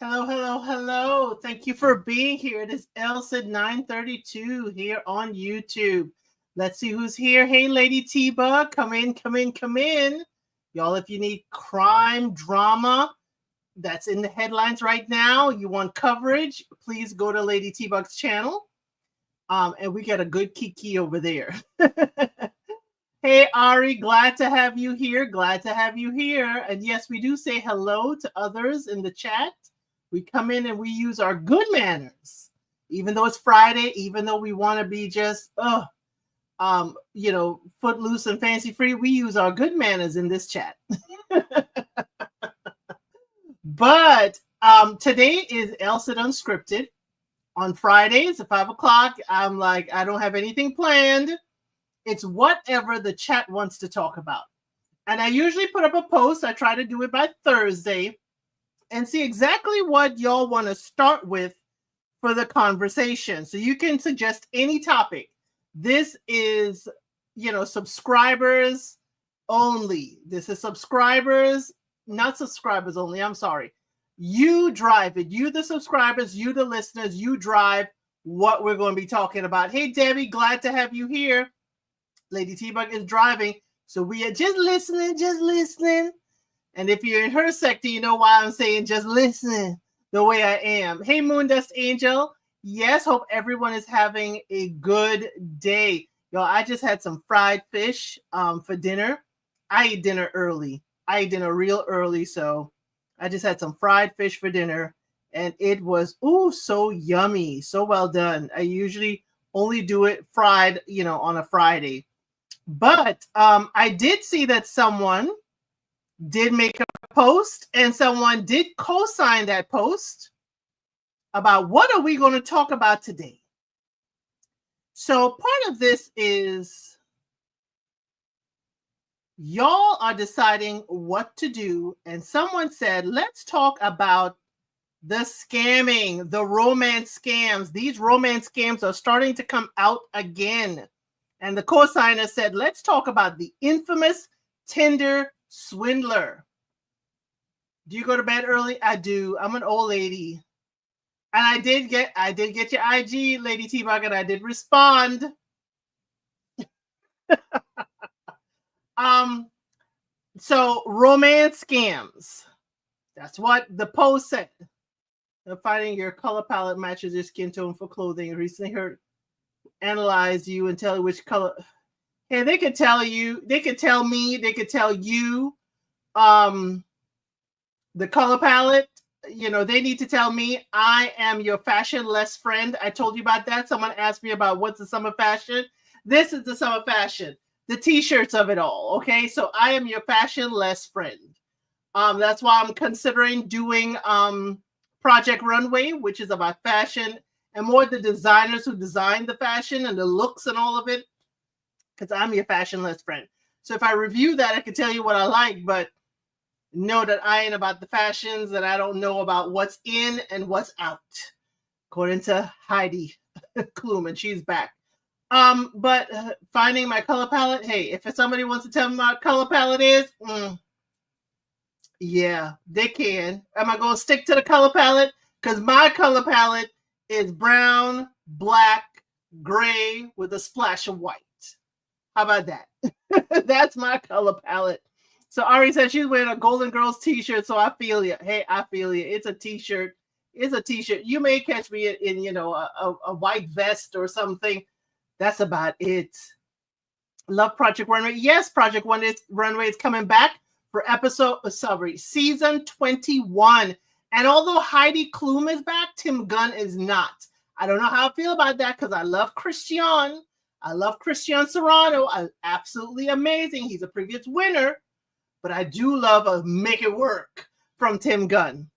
Hello, hello, hello. Thank you for being here. It is ElCid 932 here on YouTube. Let's see who's here. Hey, Lady T-Bug, come in, come in, come in. Y'all, if you need crime, drama, that's in the headlines right now, you want coverage, please go to Lady T-Bug's channel. And we got a good kiki over there. Hey, Ari, glad to have you here. Glad to have you here. And yes, we do say hello to others in the chat. We come in and we use our good manners, even though it's Friday, even though we want to be just, footloose and fancy free, we use our good manners in this chat. But today is ElCid Unscripted. On Fridays at 5 o'clock, I'm like, I don't have anything planned. It's whatever the chat wants to talk about. And I usually put up a post. I try to do it by Thursday and see exactly what y'all want to start with for the conversation. So you can suggest any topic. This is, subscribers only. This is subscribers, not subscribers only. I'm sorry. You drive it. You, the subscribers, you, the listeners, you drive what we're going to be talking about. Hey, Debbie, glad to have you here. Lady T-Bug is driving. So we are just listening, just listening. And if you're in her sector, you know why I'm saying just listen the way I am. Hey, Moondust Angel. Yes, hope everyone is having a good day. Y'all, I just had some fried fish for dinner. I eat dinner early. I eat dinner real early, so I just had some fried fish for dinner. And it was, so yummy. So well done. I usually only do it fried, on a Friday. But I did see that someone did make a post and someone did co-sign that post about what are we going to talk about today. So part of this is y'all are deciding what to do. And someone said, let's talk about the scamming, the romance scams. These romance scams are starting to come out again. And the co-signer said, let's talk about the infamous Tinder swindler. Do you go to bed early? I do. I'm an old lady. And I did get your IG, Lady T-Bug, and I did respond. So romance scams. That's what the post said. Finding your color palette matches your skin tone for clothing. Recently heard analyze you and tell you which color. And they could tell you, they could tell me, they could tell you the color palette. They need to tell me I am your fashion-less friend. I told you about that. Someone asked me about what's the summer fashion. This is the summer fashion. The t-shirts of it all. Okay, so I am your fashion-less friend. That's why I'm considering doing Project Runway, which is about fashion and more the designers who design the fashion and the looks and all of it. Because I'm your fashion-less friend. So if I review that, I can tell you what I like, but know that I ain't about the fashions, that I don't know about what's in and what's out. According to Heidi Klum, and she's back. But finding my color palette, hey, if somebody wants to tell me what color palette is, yeah, they can. Am I going to stick to the color palette? Because my color palette is brown, black, gray with a splash of white. How about that? That's my color palette. So Ari said she's wearing a Golden Girls t-shirt, so I feel you. Hey, I feel you. It's a t-shirt. It's a t-shirt. You may catch me in a white vest or something. That's about it. Love Project Runway. Yes, Project Runway is coming back for season 21. And although Heidi Klum is back, Tim Gunn is not. I don't know how I feel about that because I love Christian. I love Christian Serrano. Absolutely amazing. He's a previous winner. But I do love a make it work. from Tim Gunn.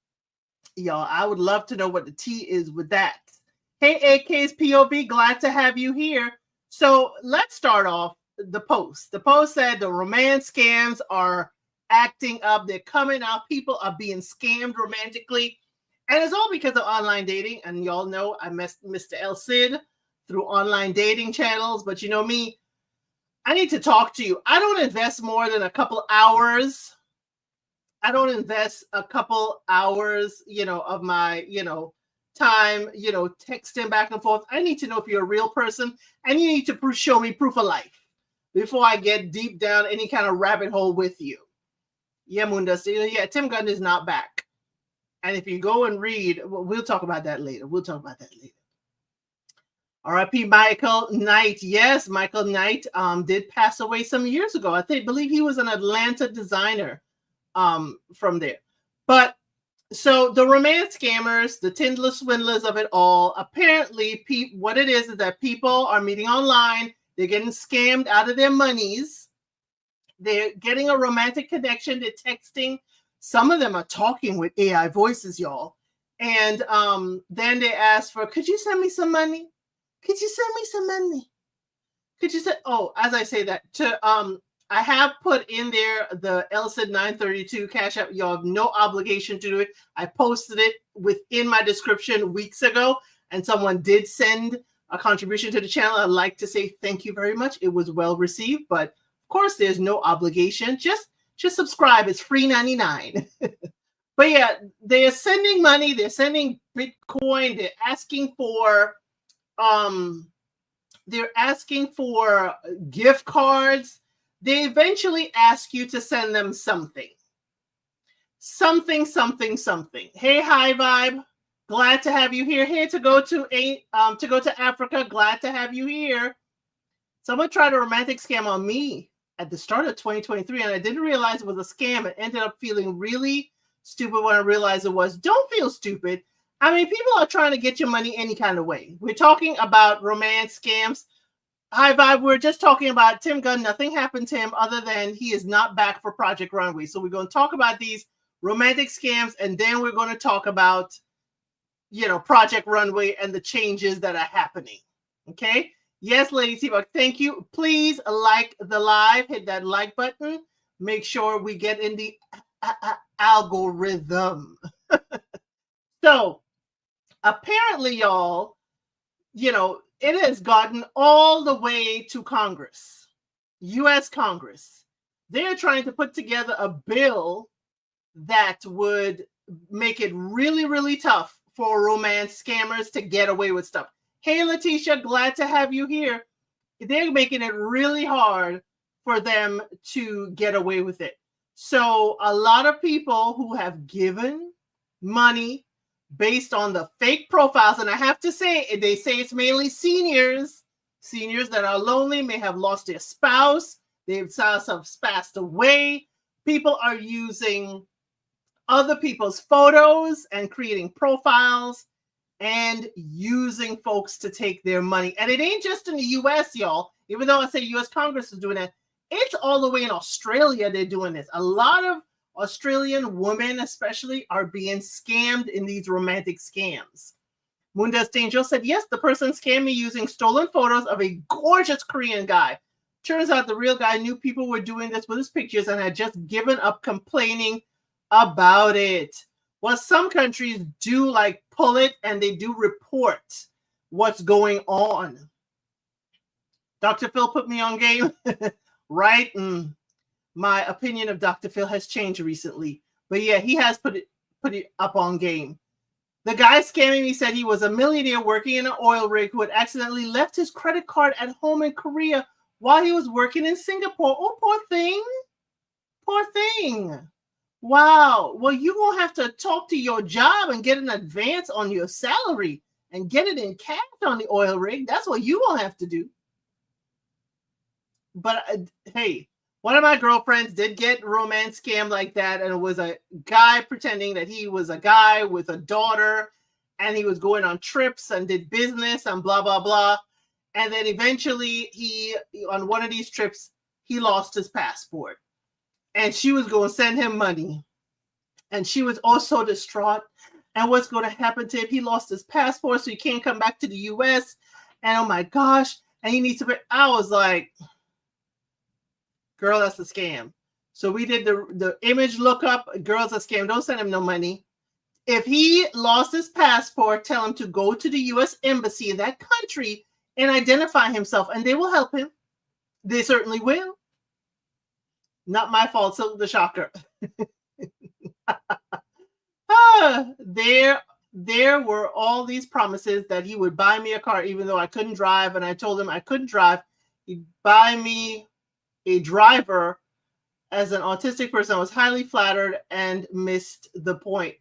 Y'all, I would love to know what the tea is with that. Hey, AK's POV, glad to have you here. So let's start off the post. The post said the romance scams are acting up. They're coming out. People are being scammed romantically. And it's all because of online dating. And y'all know I met Mr. ElCid through online dating channels. But you know me, I need to talk to you. I don't invest more than a couple hours. I don't invest a couple hours, of my, time, texting back and forth. I need to know if you're a real person, and you need to show me proof of life before I get deep down any kind of rabbit hole with you. Yeah, Munda, yeah, Tim Gunn is not back. And if you go and read, we'll talk about that later. R.I.P. Michael Knight. Yes, Michael Knight did pass away some years ago. Believe he was an Atlanta designer from there. But so the romance scammers, the Tinder swindlers of it all, apparently what it is that people are meeting online. They're getting scammed out of their monies. They're getting a romantic connection. They're texting. Some of them are talking with AI voices, y'all. And then they ask for, could you send me some money? Could you send me some money? Could you say, as I say that, I have put in there the ElCid 932 Cash App. You have no obligation to do it. I posted it within my description weeks ago, and someone did send a contribution to the channel. I'd like to say thank you very much. It was well received, but of course, there's no obligation. Just subscribe. It's free 99. But yeah, they're sending money. They're sending Bitcoin. They're asking for gift cards. They eventually ask you to send them something. Hey, High Vibe, glad to have you here. Here to go to Africa. Glad to have you here. Someone tried a romantic scam on me at the start of 2023, and I didn't realize it was a scam. It ended up feeling really stupid when I realized it was. Don't feel stupid. I mean, people are trying to get your money any kind of way. We're talking about romance scams. Hi, Vibe. We're just talking about Tim Gunn. Nothing happened to him other than he is not back for Project Runway. So we're going to talk about these romantic scams, and then we're going to talk about, Project Runway and the changes that are happening. Okay? Yes, Lady T-Buck, thank you. Please like the live. Hit that like button. Make sure we get in the algorithm. So, apparently, y'all, it has gotten all the way to Congress, U.S. Congress. They're trying to put together a bill that would make it really, really tough for romance scammers to get away with stuff. Hey, Letitia, glad to have you here. They're making it really hard for them to get away with it. So a lot of people who have given money based on the fake profiles, and I have to say, they say it's mainly seniors that are lonely, may have lost their spouse, they've passed away. People are using other people's photos and creating profiles and using folks to take their money. And it ain't just in the U.S., y'all. Even though I say U.S. Congress is doing that, it's all the way in Australia they're doing this. A lot of Australian women especially are being scammed in these romantic scams. Mundas Angel said, yes, the person scammed me using stolen photos of a gorgeous Korean guy. Turns out the real guy knew people were doing this with his pictures and had just given up complaining about it. Well, some countries do pull it and they do report what's going on. Dr. Phil put me on game, right? My opinion of Dr. Phil has changed recently. But yeah, he has put it up on game. The guy scamming me said he was a millionaire working in an oil rig who had accidentally left his credit card at home in Korea while he was working in Singapore. Oh, poor thing. Poor thing. Wow. Well, you're going to have to talk to your job and get an advance on your salary and get it in cash on the oil rig. That's what you're going to have to do. But hey, one of my girlfriends did get romance scam like that, and it was a guy pretending that he was a guy with a daughter, and he was going on trips and did business and blah, blah, blah. And then eventually on one of these trips, he lost his passport. And she was going to send him money. And she was also distraught. And what's going to happen to him? He lost his passport, so he can't come back to the US. And oh my gosh, and he needs to be. I was like, girl, that's a scam. So we did the image lookup. Girl's a scam. Don't send him no money. If he lost his passport, tell him to go to the US embassy in that country and identify himself, and they will help him. They certainly will. Not my fault, so the shocker. There were all these promises that he would buy me a car, even though I couldn't drive. And I told him I couldn't drive. He'd buy me a driver. As an autistic person, I was highly flattered and missed the point.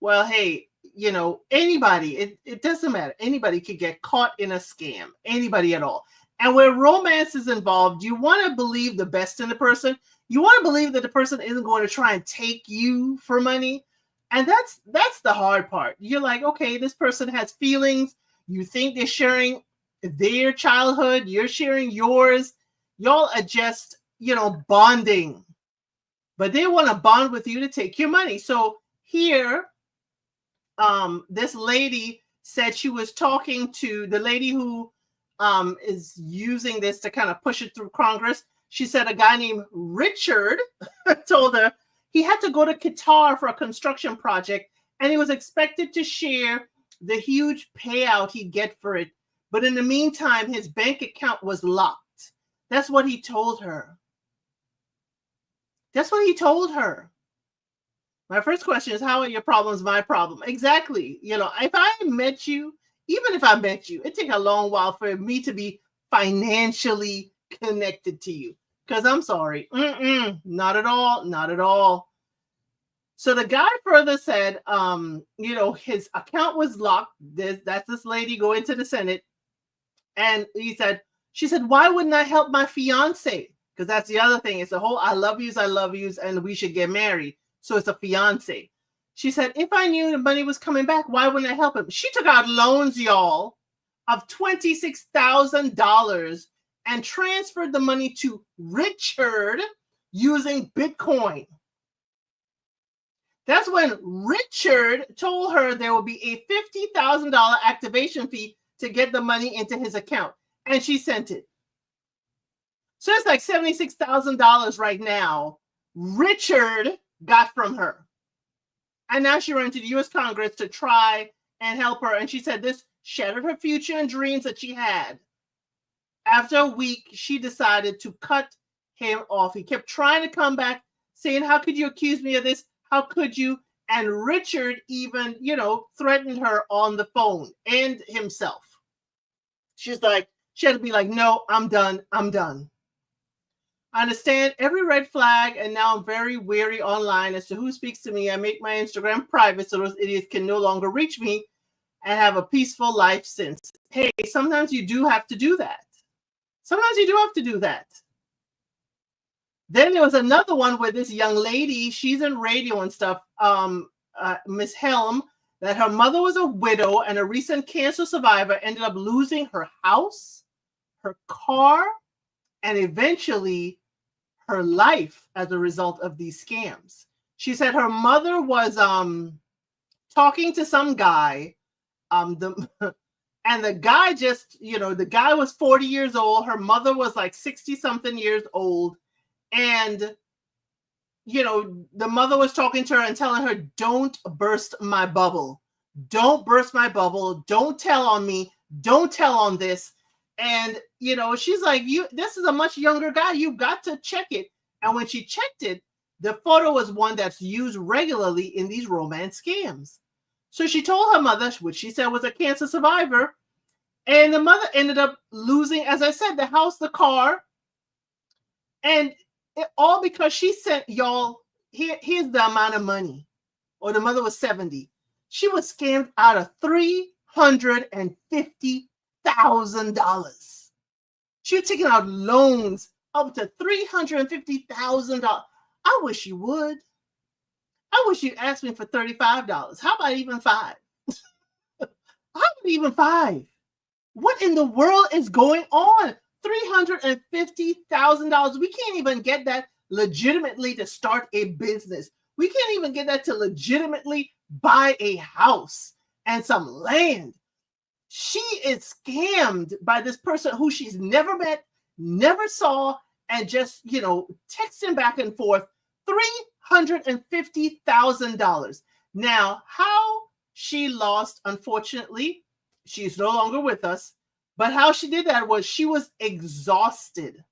Well, hey, you know, anybody, it doesn't matter. Anybody could get caught in a scam. Anybody at all. And where romance is involved, you want to believe the best in the person. You want to believe that the person isn't going to try and take you for money. And that's the hard part. You're like, okay, this person has feelings. You think they're sharing their childhood. You're sharing yours. Y'all are just, you know, bonding. But they want to bond with you to take your money. So here, this lady said she was talking to the lady who is using this to kind of push it through Congress. She said a guy named Richard told her he had to go to Qatar for a construction project, and he was expected to share the huge payout he'd get for it. But in the meantime, his bank account was locked. That's what he told her. That's what he told her. My first question is, how are your problems my problem? Exactly. You know, if I met you, even if I met you, it'd take a long while for me to be financially connected to you. Because I'm sorry. Not at all. Not at all. So the guy further said, you know, his account was locked. That's this lady going to the Senate. And she said, why wouldn't I help my fiance? Because that's the other thing. It's the whole I love yous, and we should get married. So it's a fiance. She said, if I knew the money was coming back, why wouldn't I help him? She took out loans, y'all, of $26,000 and transferred the money to Richard using Bitcoin. That's when Richard told her there would be a $50,000 activation fee to get the money into his account. And she sent it. So it's like $76,000 right now Richard got from her. And now she ran to the U.S. Congress to try and help her. And she said this shattered her future and dreams that she had. After a week, she decided to cut him off. He kept trying to come back, saying, how could you accuse me of this? How could you? And Richard even, you know, threatened her on the phone and himself. She's like, she had to be like, no, I'm done. I'm done. I understand every red flag, and now I'm very wary online as to who speaks to me. I make my Instagram private so those idiots can no longer reach me and have a peaceful life since. Hey, sometimes you do have to do that. Sometimes you do have to do that. Then there was another one where this young lady, she's in radio and stuff, Miss Helm, that her mother was a widow and a recent cancer survivor, ended up losing her house, her car, and eventually her life as a result of these scams. She said her mother was talking to some guy, and the guy just, you know, the guy was 40 years old. Her mother was like 60-something years old. And, you know, the mother was talking to her and telling her, don't burst my bubble. Don't burst my bubble. Don't tell on me. Don't tell on this. And, you know, she's like, this is a much younger guy. You've got to check it. And when she checked it, the photo was one that's used regularly in these romance scams. So she told her mother, which she said was a cancer survivor, and the mother ended up losing, as I said, the house, the car, and all because she sent y'all, here's the amount of money, or the mother was 70. She was scammed out of $350,000. She was taking out loans up to $350,000. I wish you would. I wish you'd ask me for $35. How about even $5? How about even $5? What in the world is going on? $350,000. We can't even get that legitimately to start a business. We can't even get that to legitimately buy a house and some land. She is scammed by this person who she's never met, never saw, and just, texting back and forth, $350,000. Now, how she lost, unfortunately, she's no longer with us, but how she did that was she was exhausted.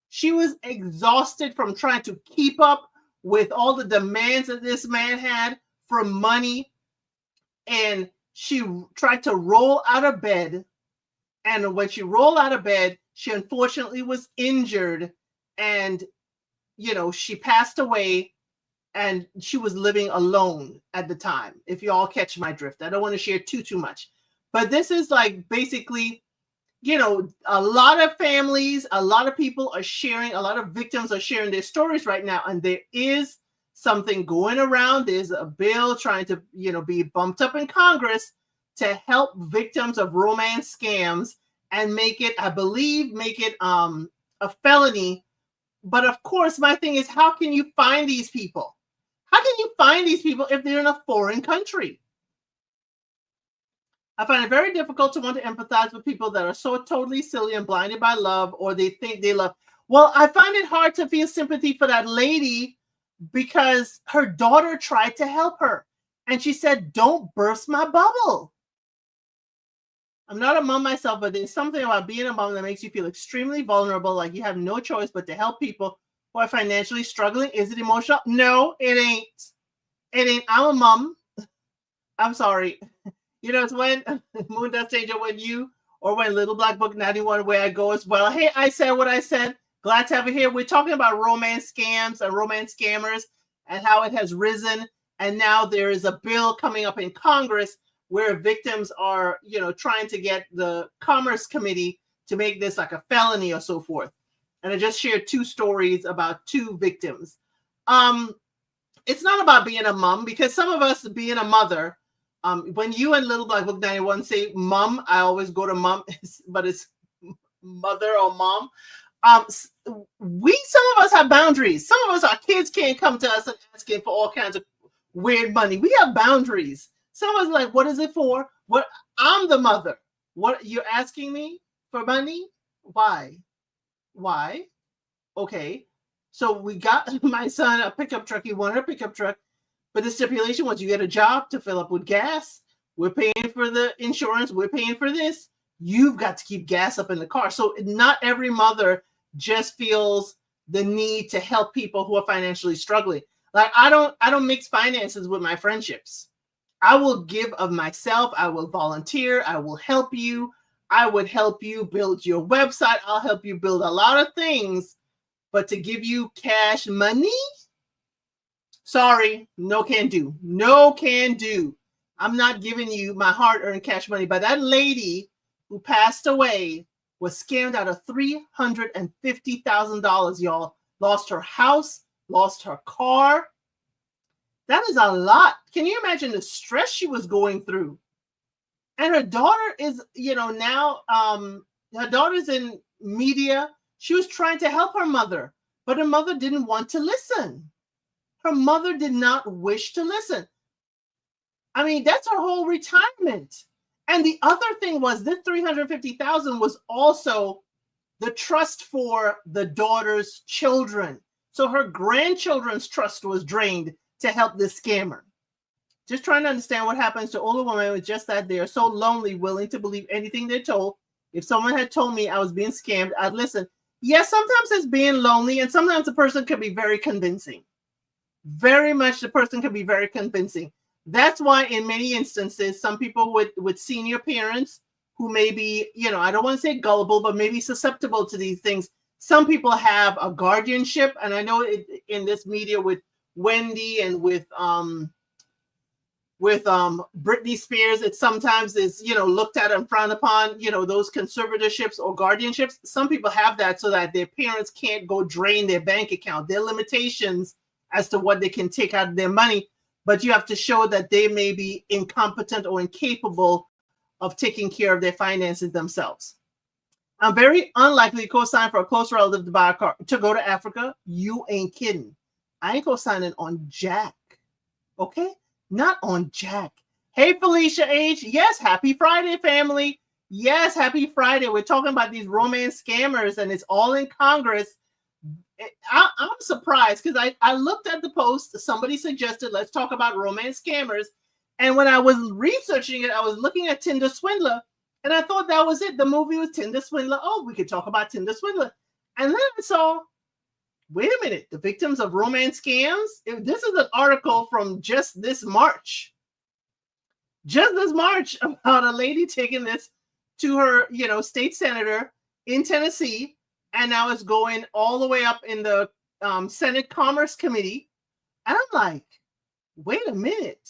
She was exhausted from trying to keep up with all the demands that this man had for money. And she tried to roll out of bed. And when she rolled out of bed, she unfortunately was injured. And, she passed away. And she was living alone at the time, if you all catch my drift. I don't want to share too much. But this is like basically, a lot of families, a lot of people are sharing, a lot of victims are sharing their stories right now. And there is something going around. There's a bill trying to, be bumped up in Congress to help victims of romance scams and make it a felony. But of course, my thing is, how can you find these people? How can you find these people if they're in a foreign country? I find it very difficult to want to empathize with people that are so totally silly and blinded by love, or they think they love. Well, I find it hard to feel sympathy for that lady because her daughter tried to help her. And she said, don't burst my bubble. I'm not a mom myself, but there's something about being a mom that makes you feel extremely vulnerable, like you have no choice but to help people who are financially struggling. Is it emotional? No, it ain't. It ain't. I'm a mom. I'm sorry. It's when Moon Dust Angel, when you, or when Little Black Book 91, where I go as well. Hey, I said what I said. Glad to have you here. We're talking about romance scams and romance scammers and how it has risen. And now there is a bill coming up in Congress where victims are, trying to get the Commerce Committee to make this like a felony or so forth. And I just shared 2 stories about 2 victims. It's not about being a mom, because some of us being a mother, when you and Little Black Book 91 say mom, I always go to mom, but it's mother or mom. Some of us have boundaries. Some of us, our kids can't come to us and asking for all kinds of weird money. We have boundaries. Some of us like, what is it for? What? I'm the mother. What, you're asking me for money? Why? Okay. So we got my son a pickup truck. He wanted a pickup truck. But the stipulation was you get a job to fill up with gas. We're paying for the insurance. We're paying for this. You've got to keep gas up in the car. So not every mother just feels the need to help people who are financially struggling. Like I don't mix finances with my friendships. I will give of myself. I will volunteer. I will help you. I would help you build your website. I'll help you build a lot of things. But to give you cash money, sorry, no can do. No can do. I'm not giving you my hard-earned cash money. But that lady who passed away was scammed out of $350,000, y'all. Lost her house, lost her car. That is a lot. Can you imagine the stress she was going through? And her daughter is, now her daughter's in media. She was trying to help her mother, but her mother didn't want to listen. Her mother did not wish to listen. I mean, that's her whole retirement. And the other thing was this $350,000 was also the trust for the daughter's children. So her grandchildren's trust was drained to help this scammer. Just trying to understand what happens to older women with just that they are so lonely, willing to believe anything they're told. If someone had told me I was being scammed, I'd listen. Yes, sometimes it's being lonely, and sometimes the person can be very convincing. Very much the person can be very convincing. That's why in many instances, some people with senior parents who may be, I don't want to say gullible, but maybe susceptible to these things. Some people have a guardianship. And I know in this media with Wendy and with Britney Spears, it sometimes is, looked at and frowned upon, those conservatorships or guardianships. Some people have that so that their parents can't go drain their bank account. There are limitations as to what they can take out of their money, but you have to show that they may be incompetent or incapable of taking care of their finances themselves. I'm very unlikely to co-sign for a close relative to buy a car, to go to Africa. You ain't kidding. I ain't co-signing on Jack. okay? Not on Jack. Hey, Felicia H. Yes, happy Friday, family. Yes, happy Friday. We're talking about these romance scammers, and it's all in Congress. I'm surprised because I looked at the post. Somebody suggested, let's talk about romance scammers. And when I was researching it, I was looking at Tinder Swindler, and I thought that was it. The movie was Tinder Swindler. Oh, we could talk about Tinder Swindler. And then I saw, wait a minute, the victims of romance scams? This is an article from just this March. Just this March about a lady taking this to her, state senator in Tennessee. And now it's going all the way up in the Senate Commerce Committee. And I'm like, wait a minute.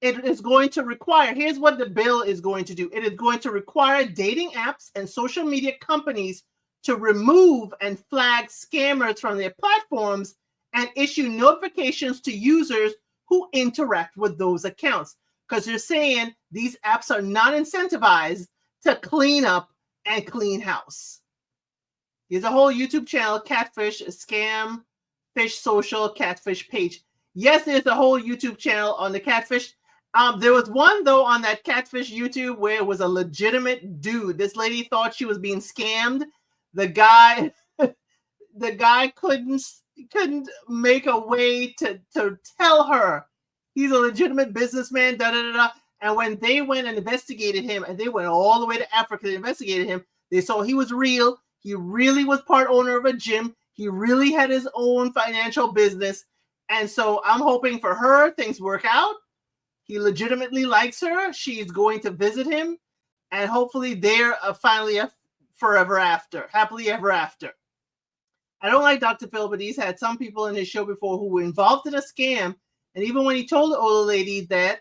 It is going to require, here's what the bill is going to do. It is going to require dating apps and social media companies to remove and flag scammers from their platforms and issue notifications to users who interact with those accounts. Because they're saying these apps are not incentivized to clean up and clean house. There's a whole YouTube channel, Catfish, Scam, Fish Social, Catfish page. Yes, there's a whole YouTube channel on the Catfish. There was one, though, on that Catfish YouTube where it was a legitimate dude. This lady thought she was being scammed. The guy couldn't make a way to tell her he's a legitimate businessman, And when they went and investigated him, and they went all the way to Africa to investigate him, they saw he was real. He really was part owner of a gym. He really had his own financial business. And so I'm hoping for her, things work out. He legitimately likes her. She's going to visit him. And hopefully they're finally a forever after, happily ever after. I don't like Dr. Phil, but he's had some people in his show before who were involved in a scam. And even when he told the older lady that,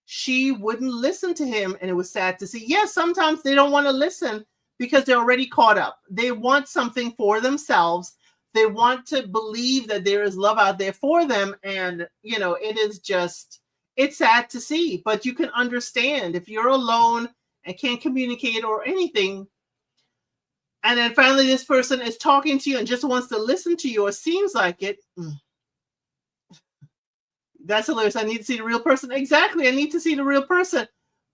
she wouldn't listen to him. And it was sad to see. Yes, sometimes they don't want to listen because they're already caught up. They want something for themselves. They want to believe that there is love out there for them. And, it is just, it's sad to see. But you can understand if you're alone and can't communicate or anything. And then finally, this person is talking to you and just wants to listen to you, or seems like it. That's hilarious. I need to see the real person. Exactly. I need to see the real person.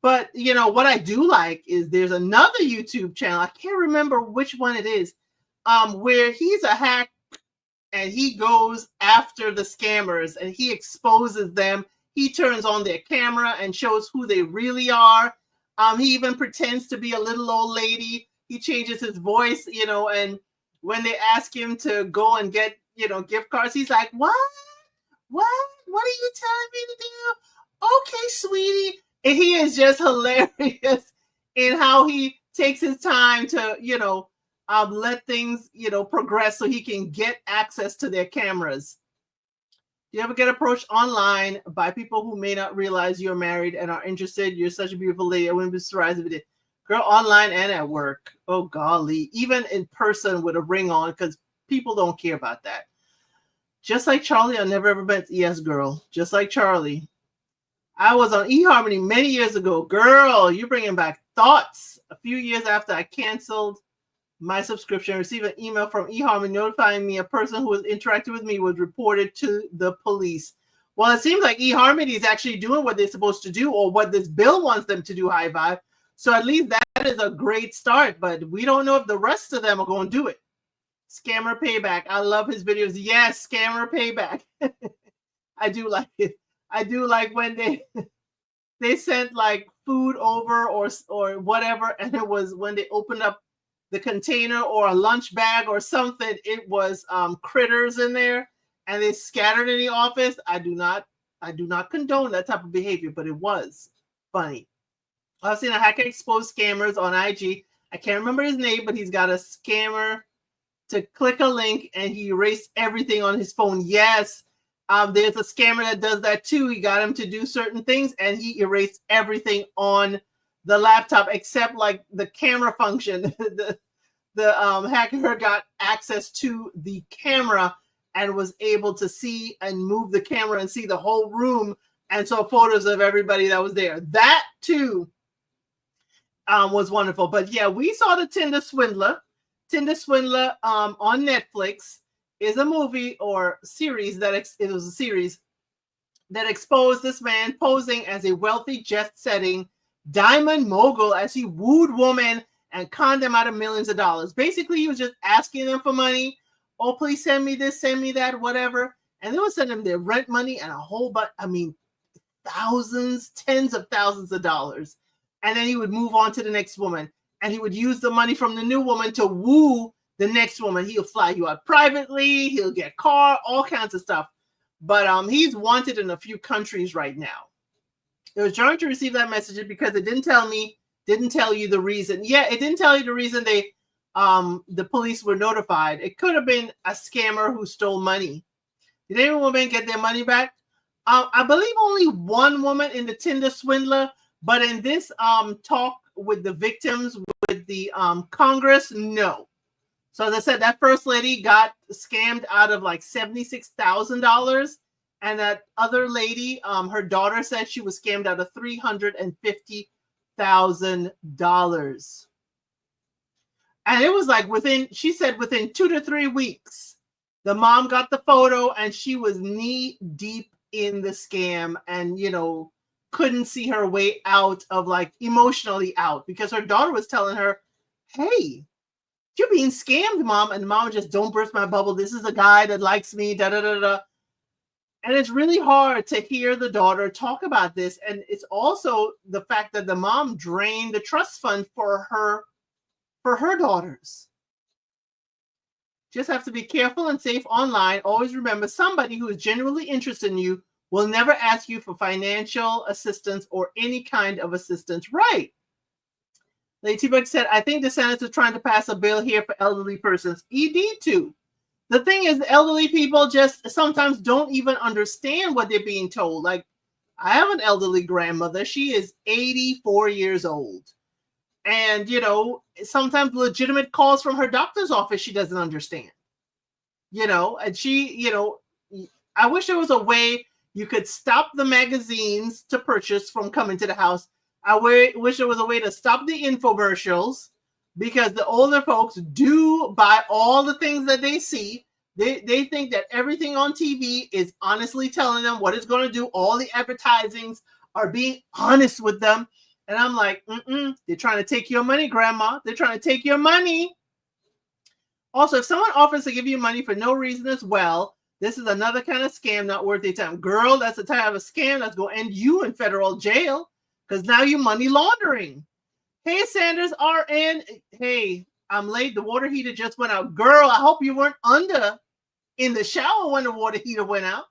But, what I do like is there's another YouTube channel. I can't remember which one it is, where he's a hack and he goes after the scammers and he exposes them. He turns on their camera and shows who they really are. He even pretends to be a little old lady. He changes his voice, and when they ask him to go and get, gift cards, he's like, what? What are you telling me to do? Okay, sweetie. And he is just hilarious in how he takes his time to, let things, progress so he can get access to their cameras. Do you ever get approached online by people who may not realize you're married and are interested? You're such a beautiful lady. I wouldn't be surprised if it did. Girl, online and at work. Oh, golly. Even in person with a ring on, because people don't care about that. Just like Charlie, I never ever met. Yes, girl. Just like Charlie. I was on eHarmony many years ago. Girl, you're bringing back thoughts. A few years after I canceled my subscription, I received an email from eHarmony notifying me a person who was interacting with me was reported to the police. Well, it seems like eHarmony is actually doing what they're supposed to do, or what this bill wants them to do, High Vibe. So at least that is a great start, but we don't know if the rest of them are going to do it. Scammer Payback. I love his videos. Yes, Scammer Payback. I do like it. I do like when they sent like food over or whatever, and it was when they opened up the container or a lunch bag or something, it was critters in there, and they scattered in the office. I do not condone that type of behavior, but it was funny. I've seen a hacker expose scammers on IG. I can't remember his name, but he's got a scammer to click a link and he erased everything on his phone. Yes, there's a scammer that does that too. He got him to do certain things and he erased everything on the laptop except like the camera function. the hacker got access to the camera and was able to see and move the camera and see the whole room and saw photos of everybody that was there. That too was wonderful. But yeah, we saw the Tinder Swindler. Tinder Swindler on Netflix is a movie or series it was a series that exposed this man posing as a wealthy, jet-setting diamond mogul as he wooed women and conned them out of millions of dollars. Basically, he was just asking them for money. Oh, please send me this, send me that, whatever. And they would send him their rent money and a whole bunch, thousands, tens of thousands of dollars. And then he would move on to the next woman. And he would use the money from the new woman to woo the next woman. He'll fly you out privately. He'll get car, all kinds of stuff. But he's wanted in a few countries right now. It was jarring to receive that message because it didn't tell you the reason. Yeah, it didn't tell you the reason the police were notified. It could have been a scammer who stole money. Did any woman get their money back? I believe only one woman in the Tinder swindler, but in this talk with the victims with the Congress, no. So as I said, that first lady got scammed out of like $76,000. And that other lady, her daughter said she was scammed out of $350,000. And it was like she said within 2 to 3 weeks, the mom got the photo and she was knee deep in the scam and, couldn't see her way out of like emotionally out because her daughter was telling her, hey, you're being scammed, mom. And mom just, don't burst my bubble. This is a guy that likes me, da da da da. And it's really hard to hear the daughter talk about this. And it's also the fact that the mom drained the trust fund for her daughters. Just have to be careful and safe online. Always remember, somebody who is genuinely interested in you will never ask you for financial assistance or any kind of assistance. Right. Lady T-Bug said, I think the Senate is trying to pass a bill here for elderly persons. ED too. The thing is, elderly people just sometimes don't even understand what they're being told. Like, I have an elderly grandmother. She is 84 years old. And, sometimes legitimate calls from her doctor's office she doesn't understand. And she, I wish there was a way you could stop the magazines to purchase from coming to the house. I wish there was a way to stop the infomercials, because the older folks do buy all the things that they see. They think that everything on TV is honestly telling them what it's going to do. All the advertisings are being honest with them. And I'm like, they're trying to take your money, Grandma. They're trying to take your money. Also, if someone offers to give you money for no reason as well, this is another kind of scam not worth your time. Girl, that's the type of a scam that's going to end you in federal jail, because now you're money laundering. Hey, Sanders RN. Hey, I'm late. The water heater just went out. Girl, I hope you weren't in the shower when the water heater went out.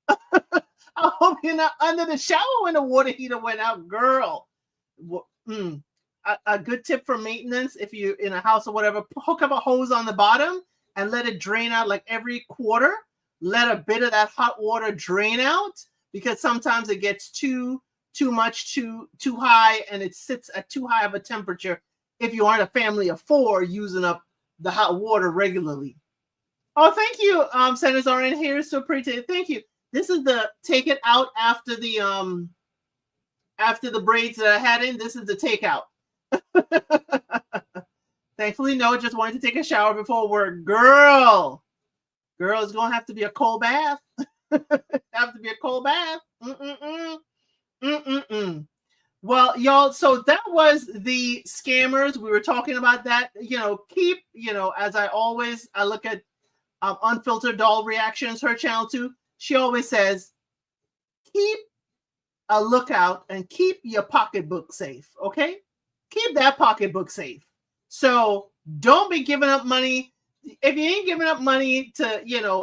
I hope you're not under the shower when the water heater went out, girl. A good tip for maintenance, if you're in a house or whatever, hook up a hose on the bottom and let it drain out like every quarter. Let a bit of that hot water drain out, because sometimes it gets too much, too high, and it sits at too high of a temperature if you aren't a family of 4 using up the hot water regularly. Oh, thank you, Senators are in here. So pretty. Thank you. This is the take it out after the braids that I had in. This is the takeout. Thankfully, no, just wanted to take a shower before work. Girl, it's gonna have to be a cold bath. Have to be a cold bath. Well, y'all, so that was the scammers. We were talking about that. Keep, as I look at Unfiltered Doll Reactions, her channel too. She always says, keep a lookout and keep your pocketbook safe. Okay, keep that pocketbook safe. So don't be giving up money. If you ain't giving up money to,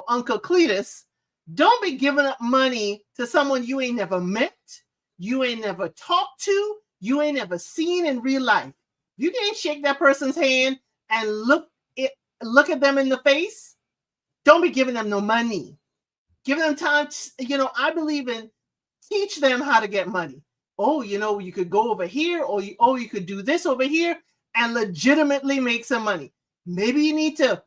Uncle Cletus, don't be giving up money to someone you ain't never met, you ain't never talked to, you ain't never seen in real life. You can't shake that person's hand and look at them in the face. Don't be giving them no money. Give them time. I believe in teach them how to get money. Oh, you could go over here, or you could do this over here and legitimately make some money. Maybe you need to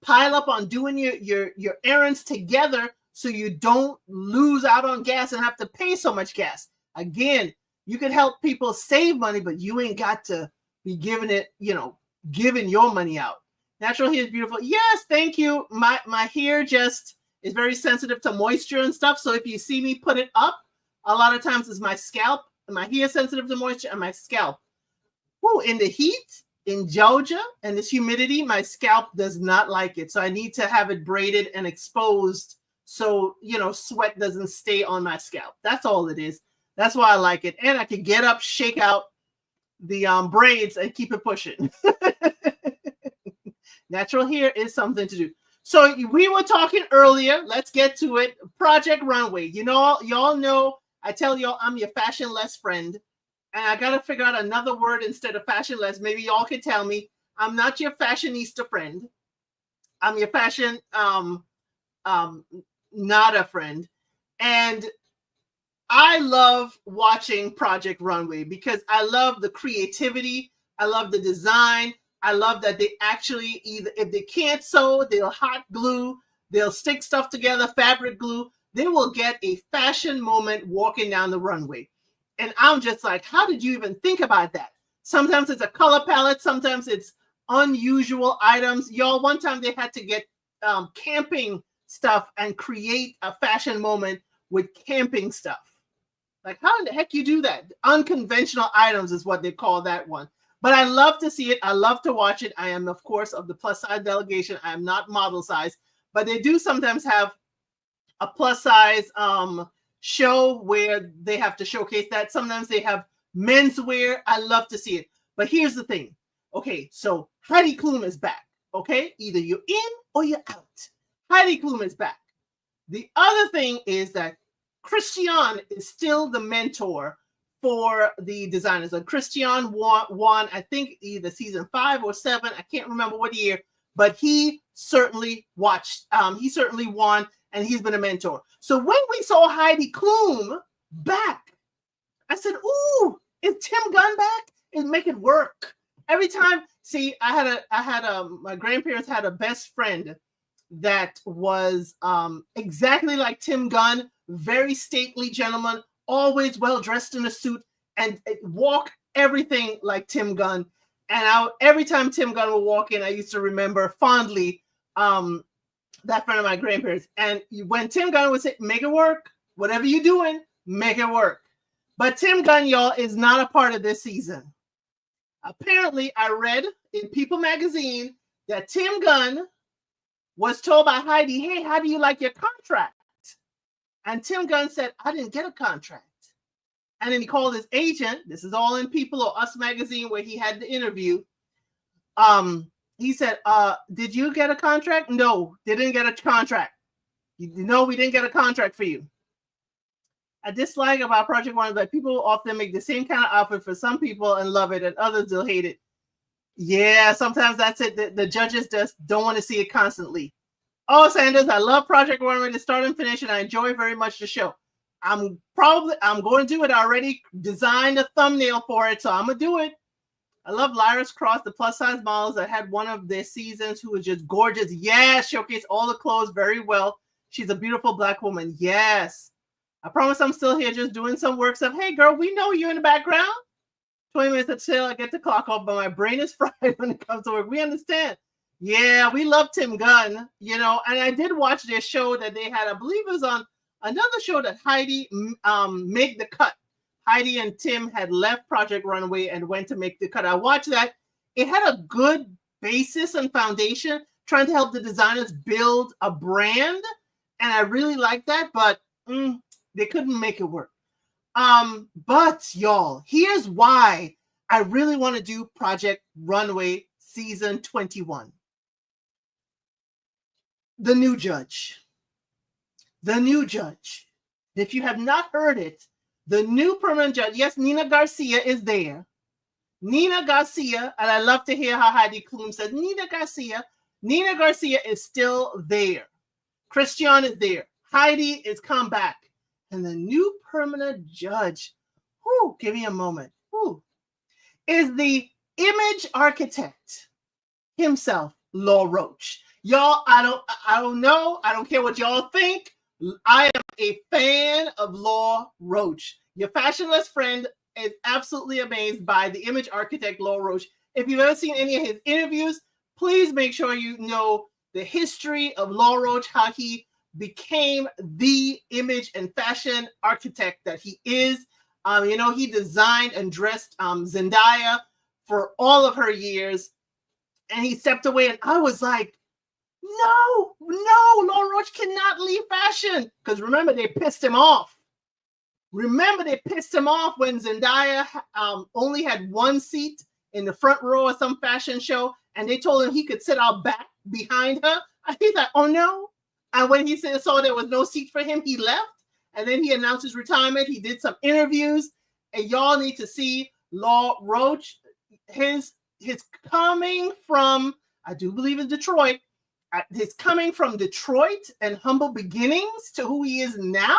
pile up on doing your errands together so you don't lose out on gas and have to pay so much gas. Again, you can help people save money, but you ain't got to be giving your money out. Natural hair is beautiful. Yes, thank you. My hair just is very sensitive to moisture and stuff. So if you see me put it up, a lot of times it's my scalp. My hair is sensitive to moisture and my scalp. Woo, in the heat, in Georgia, and this humidity, my scalp does not like it. So I need to have it braided and exposed so, sweat doesn't stay on my scalp. That's all it is. That's why I like it. And I can get up, shake out the braids and keep it pushing. Natural hair is something to do. So we were talking earlier. Let's get to it. Project Runway. Y'all know I tell y'all I'm your fashionless friend. And I got to figure out another word instead of fashionless. Maybe y'all can tell me. I'm not your fashionista friend. I'm your fashion not a friend. And I love watching Project Runway because I love the creativity. I love the design. I love that they actually, either if they can't sew, they'll hot glue, they'll stick stuff together, fabric glue. They will get a fashion moment walking down the runway. And I'm just like, how did you even think about that? Sometimes it's a color palette. Sometimes it's unusual items. Y'all, one time they had to get camping stuff and create a fashion moment with camping stuff. Like, how in the heck you do that? Unconventional items is what they call that one. But I love to see it. I love to watch it. I am, of course, of the plus size delegation. I am not model size, but they do sometimes have a plus size show where they have to showcase that. Sometimes they have menswear. I love to see it. But here's the thing. Okay, so Heidi Klum is back. Okay, either you're in or you're out. Heidi Klum is back. The other thing is that Christian is still the mentor for the designers. And Christian won, I think, either season 5 or 7. I can't remember what year, but he certainly he certainly won, and he's been a mentor. So when we saw Heidi Klum back, I said, ooh, is Tim Gunn back? And make it work. Every time, see, my grandparents had a best friend that was exactly like Tim Gunn, very stately gentleman, always well dressed in a suit, and walk everything like Tim Gunn. And every time Tim Gunn would walk in, I used to remember fondly that friend of my grandparents. And when Tim Gunn would say, make it work, whatever you're doing, make it work. But Tim Gunn, y'all, is not a part of this season. Apparently, I read in People magazine that Tim Gunn was told by Heidi, hey, how do you like your contract? And Tim Gunn said, I didn't get a contract. And then he called his agent. This is all in People or Us magazine where he had the interview. He said, did you get a contract? No, they didn't get a contract. No, we didn't get a contract for you. I dislike about Project One that people often make the same kind of outfit for some people and love it, and others will hate it. Yeah, sometimes that's it. The judges just don't want to see it constantly. Oh, Sanders, I love Project Runway to start and finish, and I enjoy very much the show. I'm going to do it. I already designed a thumbnail for it, so I'm going to do it. I love Lyra's Cross, the plus size models that had one of their seasons who was just gorgeous. Yes, showcase all the clothes very well. She's a beautiful Black woman. Yes. I promise I'm still here just doing some work stuff. Hey, girl, we know you in the background. 20 minutes until I get the clock off, but my brain is fried when it comes to work. We understand. Yeah, we love Tim Gunn, and I did watch their show that they had. I believe it was on another show that Heidi made the cut. Heidi and Tim had left Project Runway and went to make the cut. I watched that. It had a good basis and foundation, trying to help the designers build a brand. And I really like that, but they couldn't make it work. But y'all, here's why I really want to do Project Runway season 21. The new judge. The new judge. If you have not heard it, the new permanent judge, yes, Nina Garcia is there. Nina Garcia, and I love to hear how Heidi Klum says, Nina Garcia is still there. Christian is there. Heidi is come back. And the new permanent judge, give me a moment, is the image architect himself, Law Roach. Y'all, I don't know. I don't care what y'all think. I am a fan of Law Roach. Your fashionless friend is absolutely amazed by the image architect, Law Roach. If you've ever seen any of his interviews, please make sure you know the history of Law Roach, how he became the image and fashion architect that he is. He designed and dressed Zendaya for all of her years, and he stepped away, and I was like, no, Law Roach cannot leave fashion, because remember, they pissed him off. Remember, they pissed him off when Zendaya only had one seat in the front row of some fashion show, and they told him he could sit out back behind her. And he's like, oh no. And when he saw there was no seat for him, he left. And then he announced his retirement. He did some interviews, and y'all need to see Law Roach. His coming from, I do believe, in Detroit. His coming from Detroit and humble beginnings to who he is now.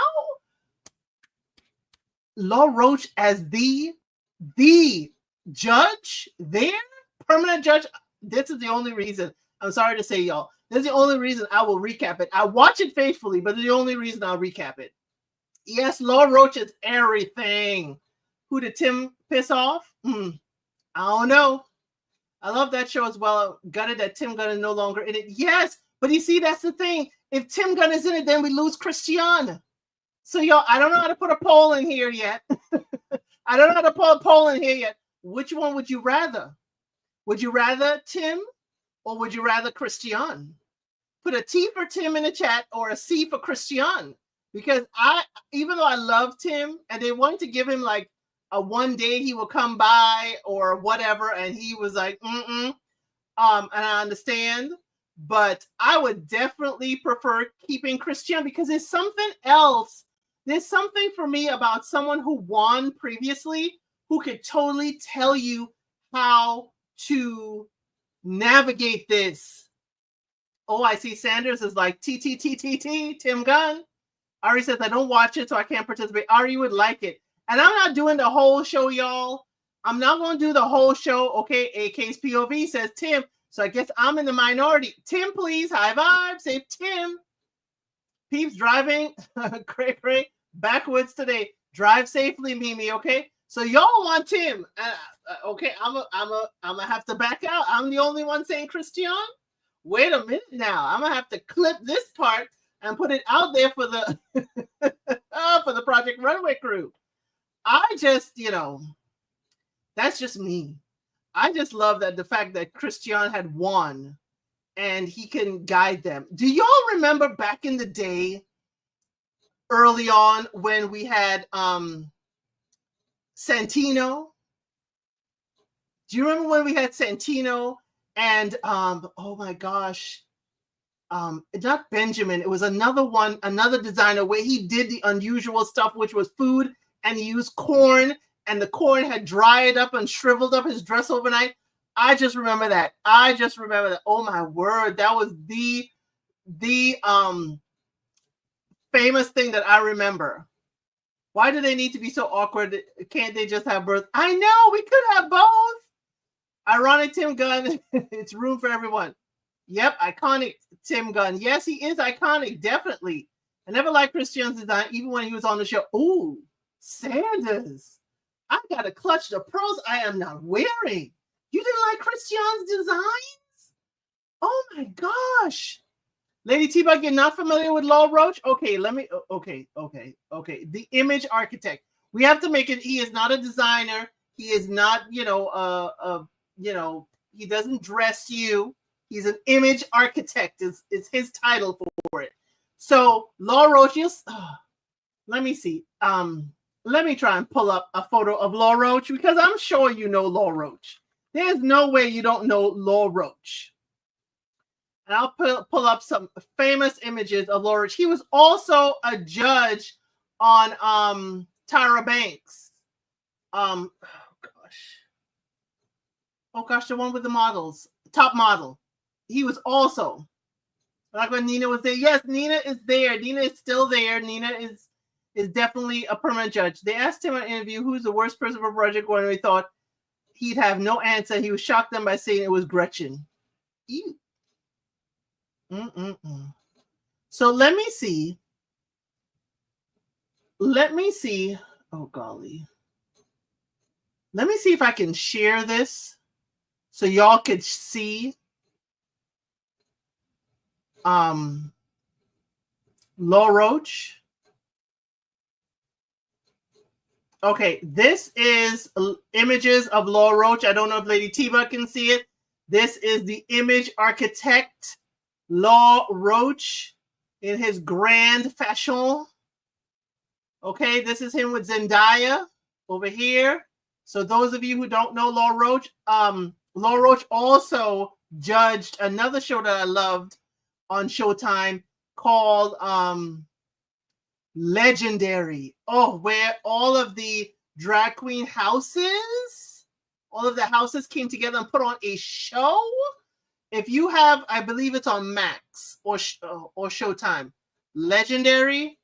Law Roach as the judge there, permanent judge. This is the only reason. I'm sorry to say, y'all. This is the only reason I will recap it. I watch it faithfully, but the only reason I'll recap it. Yes, Law Roach is everything. Who did Tim piss off? I don't know. I love that show as well. Gutted that Tim Gunn is no longer in it. Yes, but you see, that's the thing. If Tim Gunn is in it, then we lose Christiane. So, y'all, I don't know how to put a poll in here yet. I don't know how to put a poll in here yet. Which one would you rather? Would you rather Tim, or would you rather Christiane? Put a T for Tim in the chat, or a C for Christiane. Because even though I love Tim, and they wanted to give him like a one day he will come by or whatever, and he was like, and I understand, but I would definitely prefer keeping Christiane, because there's something else. There's something for me about someone who won previously who could totally tell you how to navigate this. Oh, I see Sanders is like Tim Gunn. Ari says, I don't watch it, so I can't participate. Ari would like it. And I'm not doing the whole show, y'all. I'm not going to do the whole show. Okay, AK's POV says Tim. So I guess I'm in the minority. Tim, please. High vibe. Say Tim. Peeps driving. Cray, backwards today. Drive safely, Mimi, okay? So y'all want Tim. Okay, I'm gonna have to back out. I'm the only one saying Christiane? Wait a minute now. I'm going to have to clip this part and put it out there for the for the Project Runway crew. I just, that's just me. I just love that the fact that Christiane had won and he can guide them. Do y'all remember back in the day, early on, when we had Santino? Do you remember when we had Santino and oh my gosh, not Benjamin, it was another one, another designer where he did the unusual stuff, which was food, and he used corn, and the corn had dried up and shriveled up his dress overnight. I just remember that. Oh my word, that was the famous thing that I remember. Why do they need to be so awkward? Can't they just have birth? I know, we could have both. Ironic Tim Gunn. It's room for everyone. Yep, iconic Tim Gunn. Yes, he is iconic, definitely. I never liked Christiane's design, even when he was on the show. Ooh, Sanders. I gotta clutch the pearls I am not wearing. You didn't like Christiane's designs? Oh my gosh. Lady T-Bug, you're not familiar with Law Roach? Okay, okay. The image architect. We have to make it, he is not a designer. He is not, he doesn't dress you. He's an image architect is his title for it. So Law Roach, let me see. Let me try and pull up a photo of Law Roach, because I'm sure you know Law Roach. There's no way you don't know Law Roach. And I'll pull up some famous images of Law Roach. He was also a judge on Tyra Banks. Oh gosh, the one with the models, top model. He was also, like when Nina was there. Yes, Nina is there. Nina is still there. Nina is definitely a permanent judge. They asked him in an interview who's the worst person for Project One, and he thought he'd have no answer. He was shocked them by saying it was Gretchen. Ew. So let me see. Oh golly. Let me see if I can share this so y'all could see Law Roach. Okay, this is images of Law Roach. I don't know if Lady Tiva can see it. This is the image architect, Law Roach, in his grand fashion. Okay, this is him with Zendaya over here. So those of you who don't know Law Roach also judged another show that I loved on Showtime called Legendary. Oh, where all of the drag queen houses, all of the houses came together and put on a show. If you have, I believe it's on Max or Showtime, Legendary,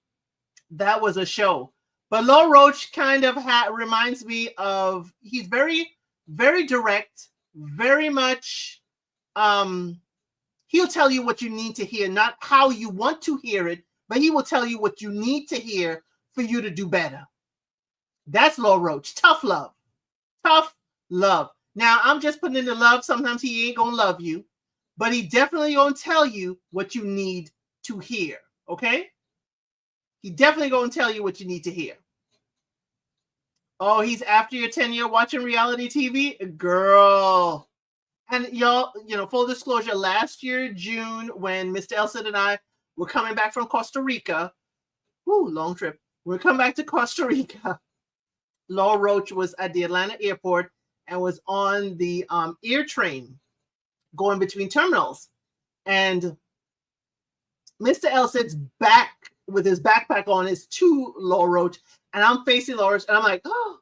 that was a show. But Law Roach kind of reminds me of, he's very, very direct, very much, he'll tell you what you need to hear, not how you want to hear it, but he will tell you what you need to hear for you to do better. That's Law Roach. Tough love. Tough love. Now, I'm just putting in the love. Sometimes he ain't going to love you, but he definitely going to tell you what you need to hear. Okay? He definitely going to tell you what you need to hear. Oh, he's after your 10-year watching reality TV? Girl. And y'all, full disclosure, last year, June, when Mr. ElCid and I were coming back from Costa Rica, long trip. We're coming back to Costa Rica. Law Roach was at the Atlanta airport and was on the air train going between terminals. And Mr. ElCid's back with his backpack on is to Law Roach, and I'm facing Law Roach, and I'm like, oh,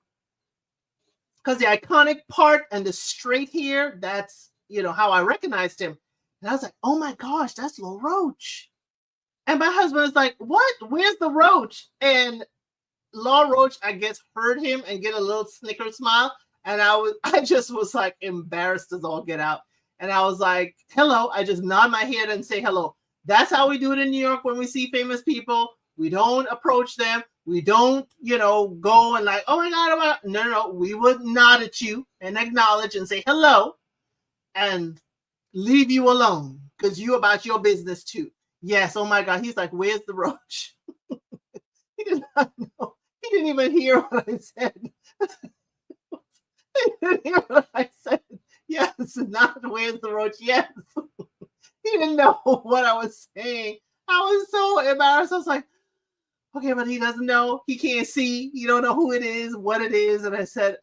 because the iconic part and the straight hair, that's, how I recognized him. And I was like, oh my gosh, that's Law Roach. And my husband is like, what? Where's the Roach? And Law Roach, I guess, heard him and get a little snicker smile. And I just was like embarrassed as all get out. And I was like, hello. I just nod my head and say hello. That's how we do it in New York when we see famous people. We don't approach them. We don't, go and like, oh my God. No. We would nod at you and acknowledge and say hello and leave you alone because you about your business too. Yes. Oh my God. He's like, where's the Roach? He did not know. He didn't even hear what I said. He didn't hear what I said. Yes. Not where's the Roach. Yes. He didn't know what I was saying. I was so embarrassed. I was like, okay, but he doesn't know. He can't see. You don't know who it is, what it is. And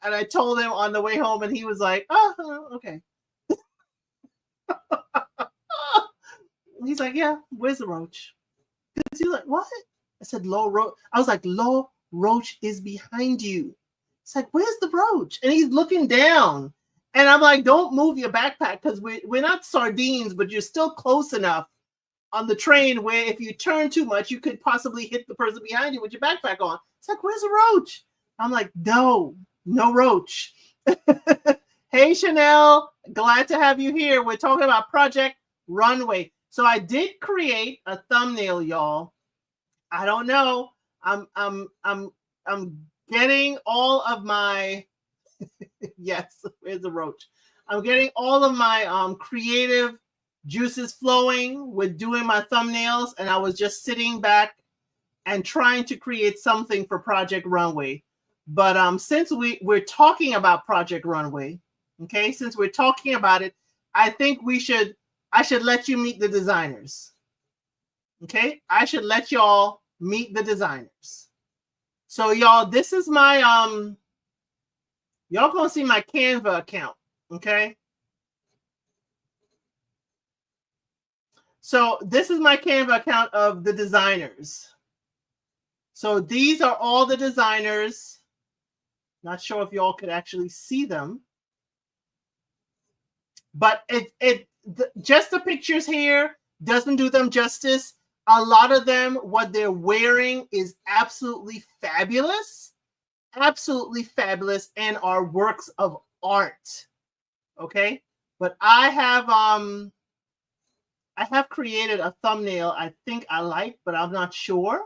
I told him on the way home, and he was like, oh, okay. He's like, yeah, where's the Roach? He's like, what? I said, Law Roach. I was like, Law Roach is behind you. It's like, where's the Roach? And he's looking down. And I'm like, don't move your backpack because we're not sardines, but you're still close enough on the train where if you turn too much, you could possibly hit the person behind you with your backpack on. It's like, where's the Roach? I'm like, no Roach. Hey, Chanel, glad to have you here. We're talking about Project Runway. So I did create a thumbnail, y'all. I don't know. I'm getting all of my yes, where's the Roach? I'm getting all of my creative juices flowing with doing my thumbnails, and I was just sitting back and trying to create something for Project Runway. But since we're talking about Project Runway, okay, since we're talking about it, I think I should let you meet the designers. Okay, I should let y'all meet the designers. So y'all, this is my y'all gonna see my Canva account, okay? So this is my Canva account of the designers. So these are all the designers. Not sure if y'all could actually see them, but just the pictures here doesn't do them justice. A lot of them, what they're wearing is absolutely fabulous. Absolutely fabulous and are works of art. Okay, but I have created a thumbnail I think I like, but I'm not sure.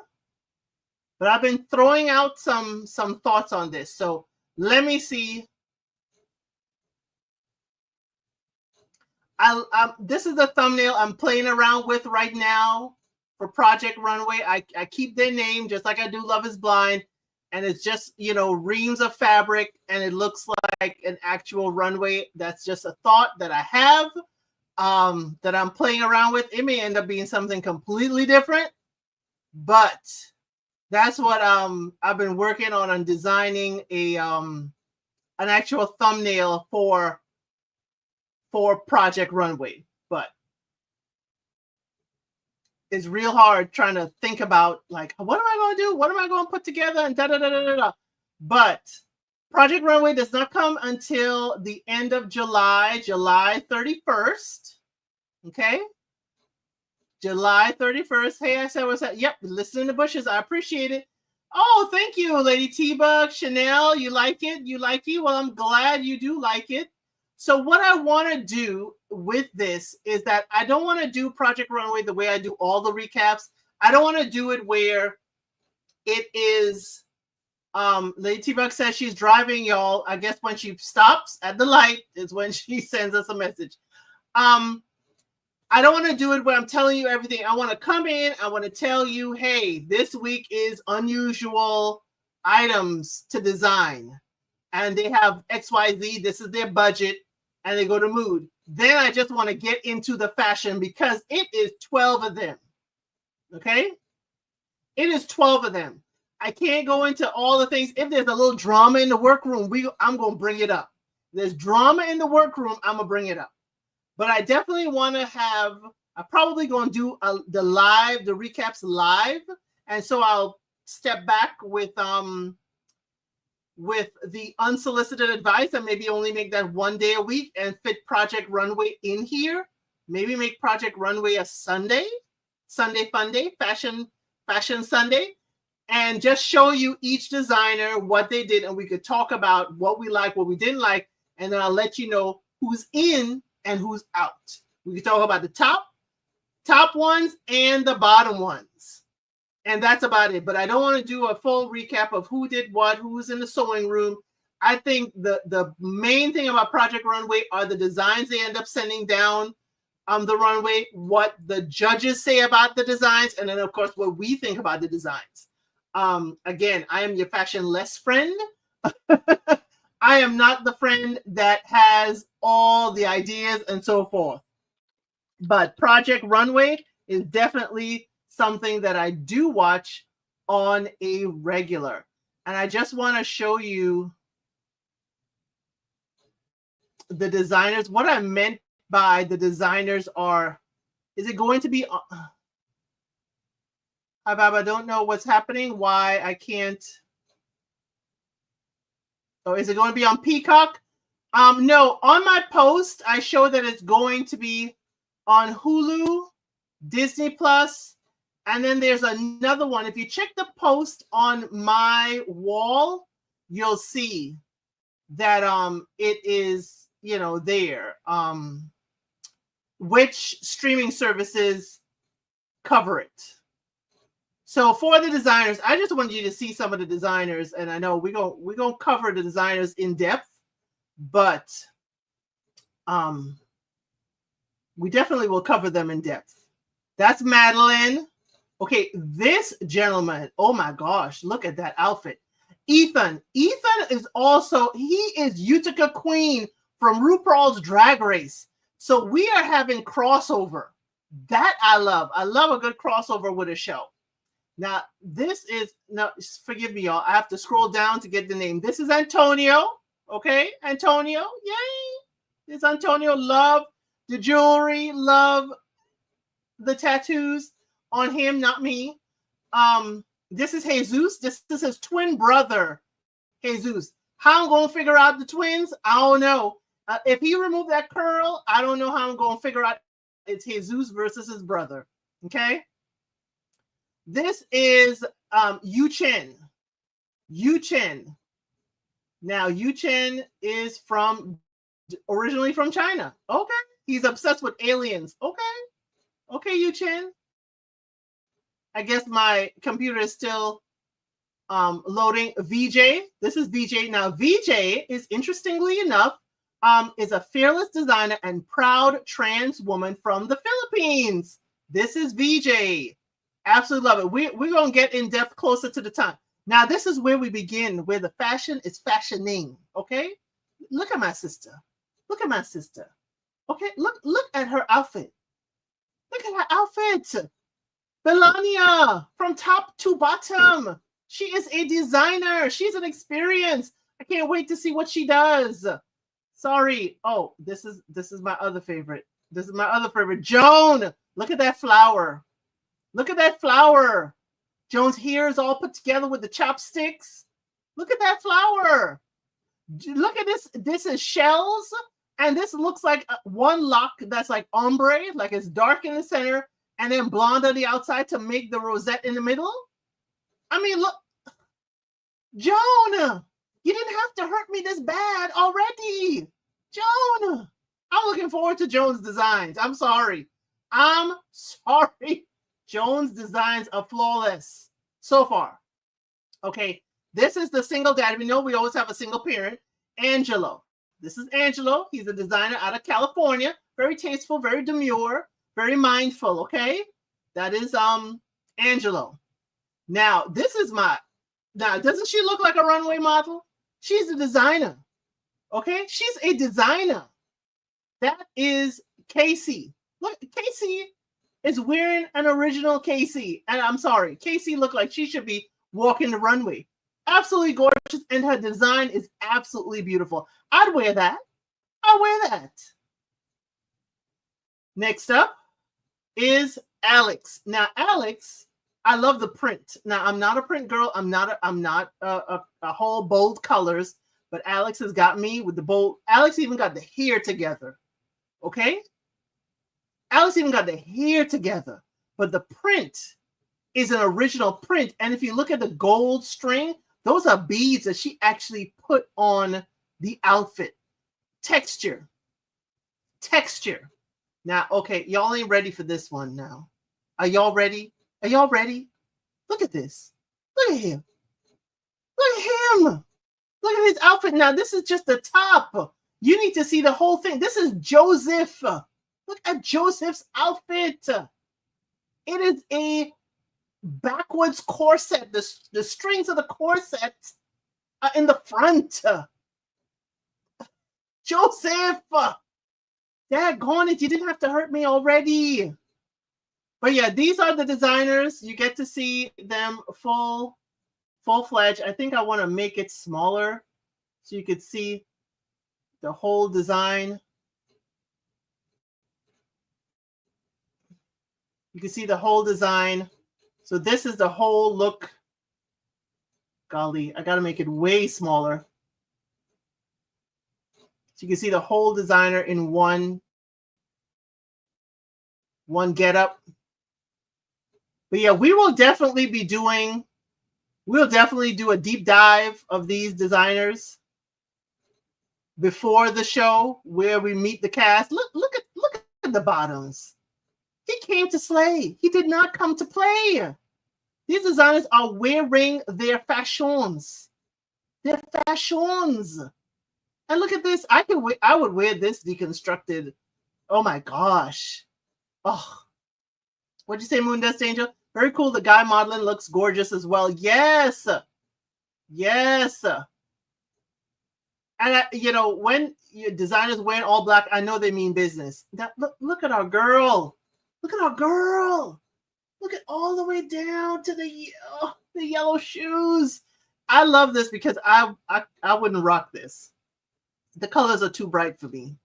But I've been throwing out some thoughts on this. So let me see. This is the thumbnail I'm playing around with right now. for Project Runway. I keep their name just like I do Love is Blind. And it's just, reams of fabric, and it looks like an actual runway. That's just a thought that I have, that I'm playing around with. It may end up being something completely different, but that's what I've been working on designing an actual thumbnail for Project Runway. But it's real hard trying to think about, like, what am I going to do? What am I going to put together? And da-da-da-da-da-da. But Project Runway does not come until the end of July 31st. Okay? July 31st. Hey, I said, what's that? Yep, listen in the bushes. I appreciate it. Oh, thank you, Lady T-Bug. Chanel, you like it? You like it? Well, I'm glad you do like it. So what I want to do with this is that I don't want to do Project Runway the way I do all the recaps. I don't want to do it where it is, Lady T-Bug says she's driving, y'all. I guess when she stops at the light is when she sends us a message. I don't want to do it where I'm telling you everything. I want to come in. I want to tell you, hey, this week is unusual items to design. And they have XYZ. This is their budget. And they go to mood. Then I just want to get into the fashion because it is 12 of them. Okay? It is 12 of them. I can't go into all the things. If there's a little drama in the workroom, I'm going to bring it up. There's drama in the workroom, I'm going to bring it up. But I definitely want to have, I'm probably going to do the recaps live. And so I'll step back with the unsolicited advice and maybe only make that one day a week and fit Project Runway in here. Maybe make Project Runway a Sunday fun day, fashion Sunday, and just show you each designer, what they did, and we could talk about what we like, what we didn't like, and then I'll let you know who's in and who's out. We can talk about the top ones and the bottom ones. And that's about it. But I don't want to do a full recap of who did what, who was in the sewing room. I think the main thing about Project Runway are the designs they end up sending down the runway, what the judges say about the designs, and then, of course, what we think about the designs. Again, I am your fashion-less friend. I am not the friend that has all the ideas and so forth. But Project Runway is definitely something that I do watch on a regular. And I just want to show you the designers. What I meant by the designers are, is it going to be, I don't know what's happening, why I can't. Oh, is it going to be on Peacock? No, on my post, I show that it's going to be on Hulu, Disney Plus, and then there's another one. If you check the post on my wall, you'll see that it is, there. Which streaming services cover it. So for the designers, I just wanted you to see some of the designers, and I know we're gonna cover the designers in depth, but we definitely will cover them in depth. That's Madeline. Okay, this gentleman, oh my gosh, look at that outfit. Ethan is also, he is Utica Queen from RuPaul's Drag Race. So we are having crossover. That I love. I love a good crossover with a show. Now, this is, now forgive me, y'all. I have to scroll down to get the name. This is Antonio. Okay, Antonio. Yay. It's Antonio. Love the jewelry. Love the tattoos on him, not me. This is Jesus. This is his twin brother, Jesus. How I'm going to figure out the twins? I don't know. If he removed that curl, I don't know how I'm going to figure out it's Jesus versus his brother. Okay. This is Yu Chen. Yu Chen. Now, Yu Chen is originally from China. Okay. He's obsessed with aliens. Okay. Okay, Yu Chen. I guess my computer is still loading. VJ. This is VJ. Now, VJ is, interestingly enough, is a fearless designer and proud trans woman from the Philippines. This is VJ. Absolutely love it. We're going to get in depth closer to the time. Now, this is where we begin, where the fashion is fashioning. Okay? Look at my sister. Look at my sister. Okay? Look at her outfit. Look at her outfit. Melania, from top to bottom. She is a designer. She's an experience. I can't wait to see what she does. Sorry. Oh, this is my other favorite. This is my other favorite. Joan, look at that flower. Look at that flower. Joan's hair is all put together with the chopsticks. Look at that flower. Look at this. This is shells. And this looks like one lock that's like ombre, like it's dark in the center and then blonde on the outside to make the rosette in the middle. I mean, look. Joan, you didn't have to hurt me this bad already. Joan, I'm looking forward to Joan's designs. I'm sorry. Joan's designs are flawless so far. Okay, this is the single dad. We know we always have a single parent. Angelo. This is Angelo. He's a designer out of California. Very tasteful, very demure, very mindful. Okay, that is Angelo. Now, this is now, doesn't she look like a runway model? She's a designer. Okay, she's a designer. That is Casey. Look, Casey is wearing an original Casey. And I'm sorry, Casey looked like she should be walking the runway. Absolutely gorgeous. And her design is absolutely beautiful. I'd wear that. I'll wear that. Next up is Alex. Now, Alex, I love the print. Now, I'm not a print girl. I'm not a whole bold colors, but Alex has got me with the bold. Alex even got the hair together. Okay? Alex even got the hair together, but the print is an original print. And if you look at the gold string, those are beads that she actually put on the outfit. Texture. Now, okay, y'all ain't ready for this one now. Are y'all ready? Are y'all ready? Look at this. Look at him. Look at him. Look at his outfit. Now, this is just the top. You need to see the whole thing. This is Joseph. Look at Joseph's outfit. It is a backwards corset. The strings of the corset are in the front. Joseph, daggone it, you didn't have to hurt me already. But yeah, these are the designers. You get to see them full-fledged. I think I want to make it smaller so you could see the whole design. You can see the whole design. So this is the whole look. Golly, I got to make it way smaller. So you can see the whole designer in one getup. But yeah, we'll definitely do a deep dive of these designers before the show where we meet the cast. Look at the bottoms. He came to slay. He did not come to play. These designers are wearing their fashions. Their fashions. And look at this. I would wear this deconstructed. Oh my gosh. Oh. What'd you say, Moon Dust Angel? Very cool. The guy modeling looks gorgeous as well. Yes. Yes. And when your designers wearing all black, I know they mean business. Look at our girl. Look at our girl. Look at all the way down to the yellow shoes. I love this because I wouldn't rock this. The colors are too bright for me.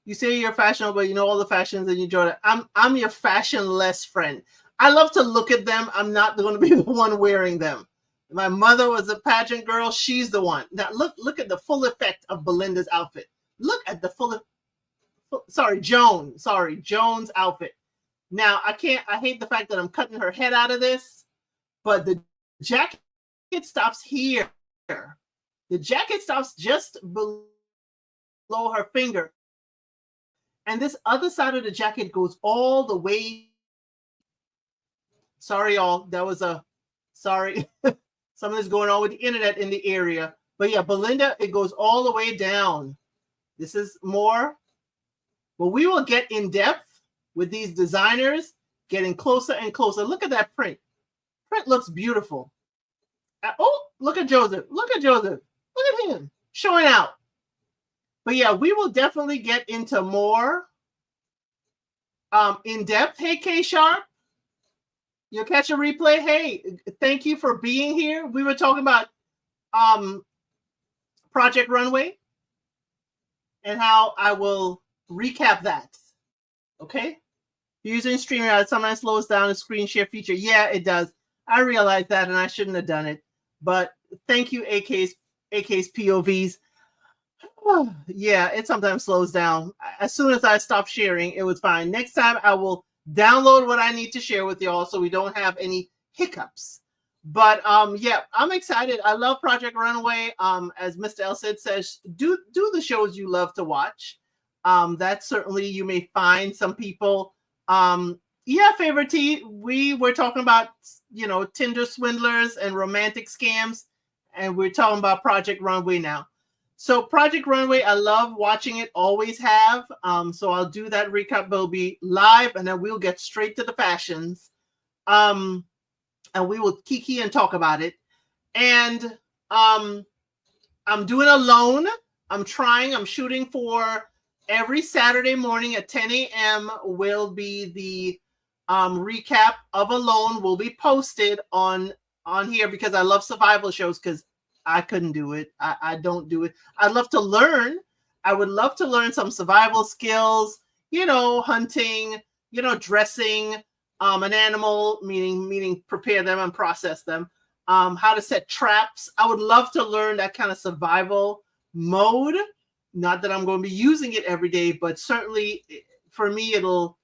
You say you're fashionable, but you know all the fashions and you enjoy it. I'm your fashionless friend. I love to look at them. I'm not going to be the one wearing them. My mother was a pageant girl. She's the one. Now look at the full effect of Belinda's outfit. Look at the Joan's outfit. Now I hate the fact that I'm cutting her head out of this, but the jacket stops here. The jacket stops just below her finger. And this other side of the jacket goes all the way. Sorry, y'all. That was sorry. Something's going on with the internet in the area. But yeah, Belinda, it goes all the way down. This is more But we will get in depth with these designers, getting closer and closer. Look at that print. Print looks beautiful. Oh, look at Joseph. Look at Joseph. Look at him showing out. But yeah, we will definitely get into more in depth. Hey, K Sharp, you'll catch a replay. Hey, thank you for being here. We were talking about Project Runway and how I will recap that. Okay, using StreamYard sometimes slows down the screen share feature. Yeah, it does. I realize that, and I shouldn't have done it. But thank you, AK's POVs. Yeah, it sometimes slows down. As soon as I stop sharing, it was fine. Next time, I will download what I need to share with y'all so we don't have any hiccups. But yeah, I'm excited. I love Project Runway. As Mr. ElCid says, do the shows you love to watch. That certainly you may find some people. Yeah, Favorite T, we were talking about, you know, Tinder swindlers and romantic scams, and we're talking about Project Runway now. So Project Runway, I love watching it, always have. So I'll do that recap. It'll be live, and then we'll get straight to the fashions. And we will kiki and talk about it. And I'm doing Alone. I'm shooting for every Saturday morning at 10 a.m. will be the recap of Alone will be posted on here because I love survival shows because I couldn't do it. I don't do it. I'd love to learn. I would love to learn some survival skills, you know, hunting, you know, dressing an animal, meaning prepare them and process them, how to set traps. I would love to learn that kind of survival mode. Not that I'm going to be using it every day, but certainly for me, it'll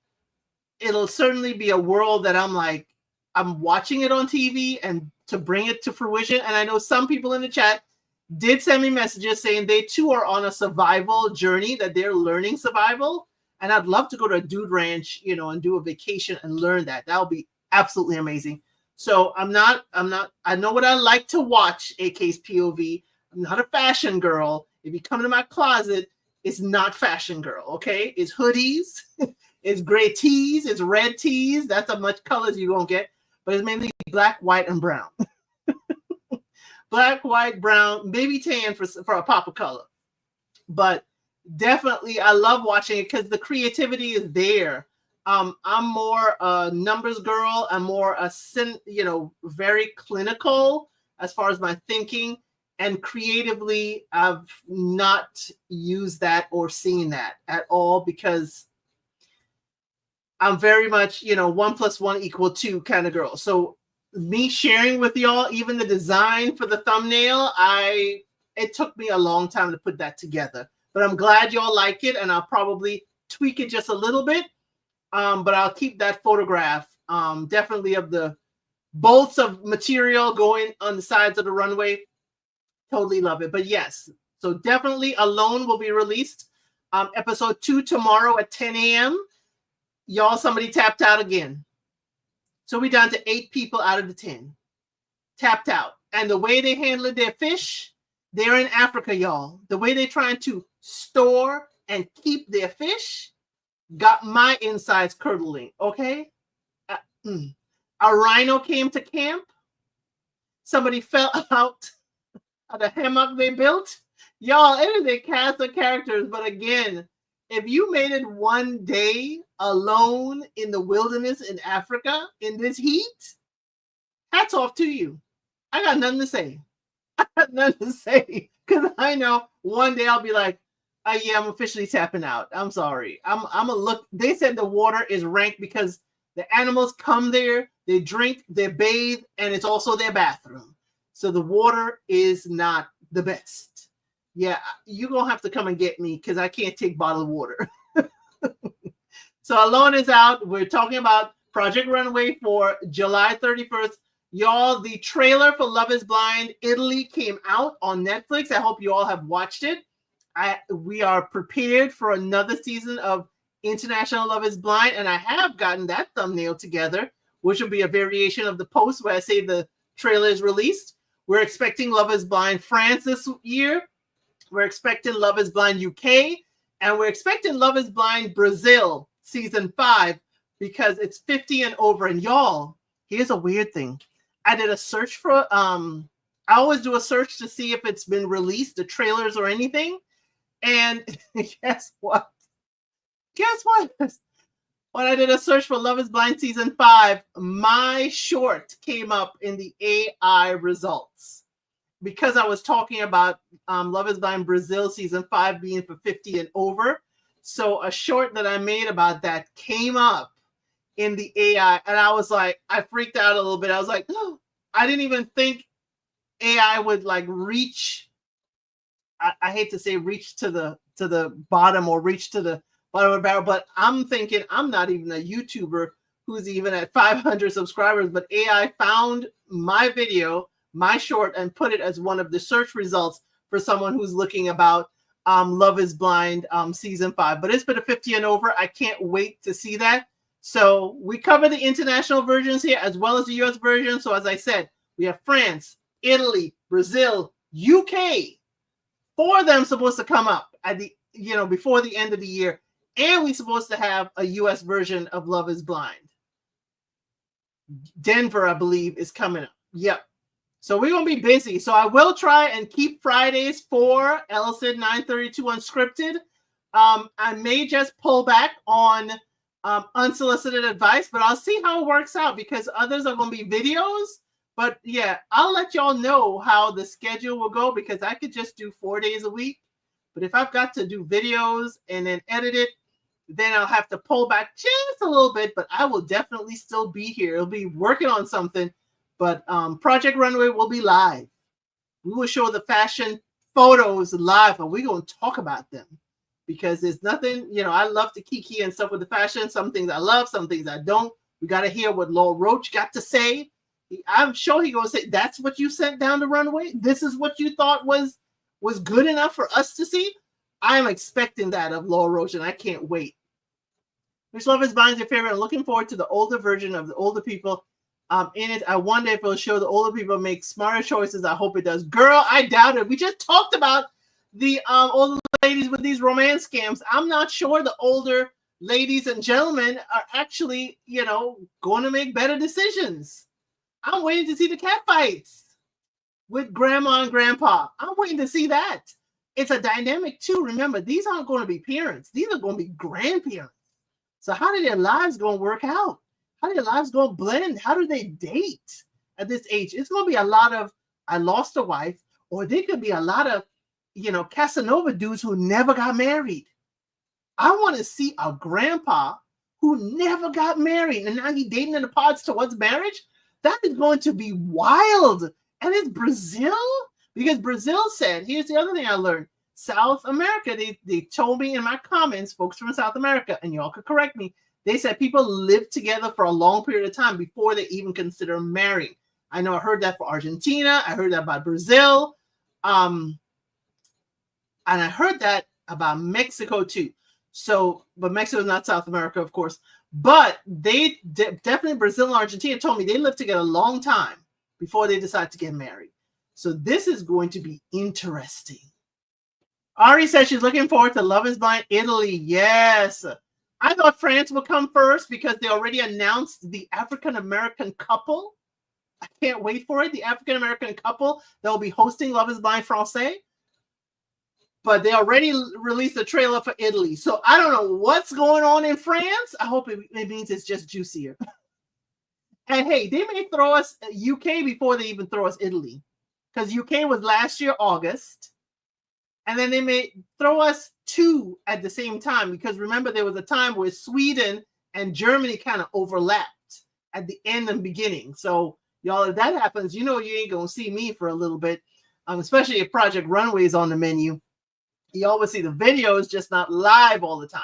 certainly be a world that I'm watching it on TV and to bring it to fruition. And I know some people in the chat did send me messages saying they too are on a survival journey, that they're learning survival. And I'd love to go to a dude ranch, you know, and do a vacation and learn that. That would be absolutely amazing. So I know what I like to watch, AK's POV. I'm not a fashion girl. If you come to my closet, it's not fashion girl, okay? It's hoodies, it's gray tees, it's red tees. That's how much colors you won't get. But it's mainly black, white, and brown. Black, white, brown, maybe tan for a pop of color. But definitely, I love watching it because the creativity is there. I'm more a numbers girl. I'm more very clinical as far as my thinking. And creatively, I've not used that or seen that at all because I'm very much, 1 + 1 = 2 kind of girl. So me sharing with y'all, even the design for the thumbnail, it took me a long time to put that together. But I'm glad y'all like it, and I'll probably tweak it just a little bit. But I'll keep that photograph, definitely of the bolts of material going on the sides of the runway. Totally love it. But yes, so definitely Alone will be released. Episode 2 tomorrow at 10 a.m. Y'all, somebody tapped out again. So we're down to 8 people out of the 10 tapped out. And the way they handle their fish, they're in Africa, y'all. The way they're trying to store and keep their fish got my insides curdling, okay? A rhino came to camp. Somebody fell out of the hammock they built. Y'all, it is a cast of characters. But again, if you made it one day alone in the wilderness in Africa in this heat, hats off to you. I got nothing to say. I got nothing to say because I know one day I'll be like, yeah, I'm officially tapping out. I'm sorry. I'm gonna look. They said the water is rank because the animals come there, they drink, they bathe, and it's also their bathroom. So the water is not the best. Yeah, you're gonna have to come and get me because I can't take bottled water. So Alone is out. We're talking about Project Runway for July 31st. Y'all, the trailer for Love is Blind Italy came out on Netflix. I hope you all have watched it. We are prepared for another season of International Love is Blind, and I have gotten that thumbnail together, which will be a variation of the post where I say the trailer is released. We're expecting Love is Blind France this year. We're expecting Love is Blind UK, And we're expecting Love is Blind Brazil season 5 because it's 50 and over. And y'all, here's a weird thing. I did a search for, I always do a search to see if it's been released, the trailers or anything. And guess what? Guess what? When I did a search for Love is Blind season 5, my short came up in the AI results because I was talking about Love is Blind Brazil season 5 being for 50 and over. So a short that I made about that came up in the AI, and I was like, I freaked out a little bit. I was like, oh, I didn't even think AI would like reach. I hate to say reach to the bottom or reach to the bottom of the barrel, but I'm thinking I'm not even a YouTuber who's even at 500 subscribers, but AI found my video, my short, and put it as one of the search results for someone who's looking about Love is Blind season 5. But it's for the 50 and over. I can't wait to see that. So we cover the international versions here as well as the US version. So as I said, we have France, Italy, Brazil, UK. 4 of them supposed to come up at the, before the end of the year. And we're supposed to have a US version of Love is Blind. Denver, I believe, is coming up. Yep. So we're going to be busy. So I will try and keep Fridays for ElCid 932 Unscripted. I may just pull back on unsolicited advice, but I'll see how it works out because others are going to be videos. But yeah, I'll let y'all know how the schedule will go because I could just do 4 days a week. But if I've got to do videos and then edit it, then I'll have to pull back just a little bit, but I will definitely still be here. It'll be working on something, but Project Runway will be live. We will show the fashion photos live, and we're going to talk about them because there's nothing, I love to kiki and stuff with the fashion. Some things I love, some things I don't. We got to hear what Lord Roach got to say. I'm sure he's going to say, that's what you sent down the runway? This is what you thought was good enough for us to see? I'm expecting that of Laura Roach, and I can't wait. Which Love is Blind is your favorite? I'm looking forward to the older version of the older people in it. I wonder if it'll show the older people make smarter choices. I hope it does. Girl, I doubt it. We just talked about the older ladies with these romance scams. I'm not sure the older ladies and gentlemen are actually, going to make better decisions. I'm waiting to see the cat fights with grandma and grandpa. I'm waiting to see that. It's a dynamic too. Remember, these aren't going to be parents. These are going to be grandparents. So how do their lives going to work out? How do their lives going to blend? How do they date at this age? It's going to be a lot of, I lost a wife, or there could be a lot of, Casanova dudes who never got married. I want to see a grandpa who never got married, and now he's dating in the pods towards marriage. That is going to be wild. And it's Brazil? Because Brazil said, here's the other thing I learned. South America, they told me in my comments, folks from South America, and y'all could correct me, they said people live together for a long period of time before they even consider marrying. I know I heard that for Argentina. I heard that about Brazil. And I heard that about Mexico too. So, but Mexico is not South America, of course. But they definitely, Brazil and Argentina told me they lived together a long time before they decide to get married. So this is going to be interesting. Ari says she's looking forward to Love is Blind Italy. Yes. I thought France would come first because they already announced the African-American couple. I can't wait for it. The African-American couple that will be hosting Love is Blind Francais. But they already released a trailer for Italy. So I don't know what's going on in France. I hope it means it's just juicier. And hey, they may throw us UK before they even throw us Italy. Because UK was last year, August. And then they may throw us 2 at the same time. Because remember, there was a time where Sweden and Germany kind of overlapped at the end and beginning. So, y'all, if that happens, you ain't going to see me for a little bit. Especially if Project Runway is on the menu. You always see the videos, just not live all the time.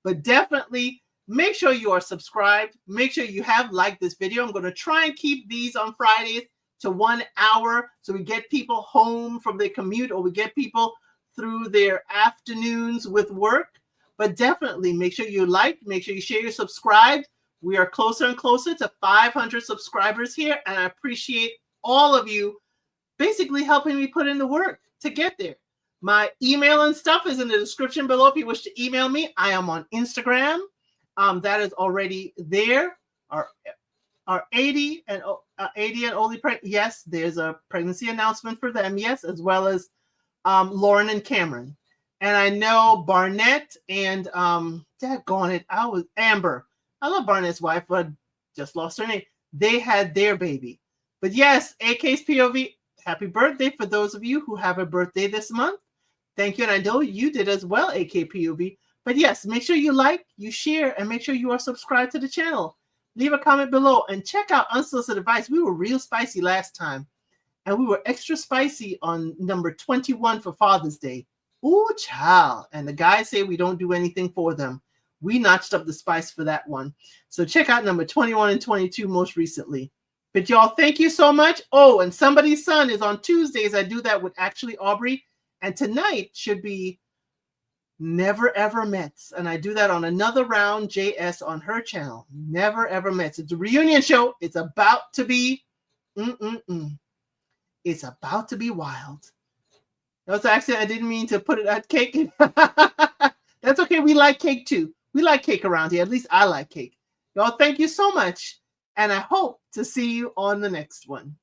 But definitely make sure you are subscribed. Make sure you have liked this video. I'm going to try and keep these on Fridays to 1 hour so we get people home from their commute or we get people through their afternoons with work. But definitely make sure you like, make sure you share, you're subscribed. We are closer and closer to 500 subscribers here, and I appreciate all of you basically helping me put in the work to get there. My email and stuff is in the description below if you wish to email me. I am on Instagram. That is already there. Our 80 and only pregnant. Yes, there's a pregnancy announcement for them. Yes, as well as Lauren and Cameron. And I know Barnett and daggone it, I was Amber. I love Barnett's wife, but just lost her name. They had their baby. But yes, AK's POV, happy birthday for those of you who have a birthday this month. Thank you. And I know you did as well, AK POV. But yes, make sure you like, you share, and make sure you are subscribed to the channel. Leave a comment below and check out Unsolicited Advice. We were real spicy last time. And we were extra spicy on number 21 for Father's Day. Ooh, child. And the guys say we don't do anything for them. We notched up the spice for that one. So check out number 21 and 22 most recently. But y'all, thank you so much. Oh, and Somebody's Son is on Tuesdays. I do that with actually Aubrey. And tonight should be Never Ever Mets. And I do that on Another Round JS on her channel. Never Ever Mets. It's a reunion show. It's about to be It's about to be wild. That was an accident. I didn't mean to put it at cake. That's okay. We like cake too. We like cake around here. At least I like cake. Y'all, thank you so much. And I hope to see you on the next one.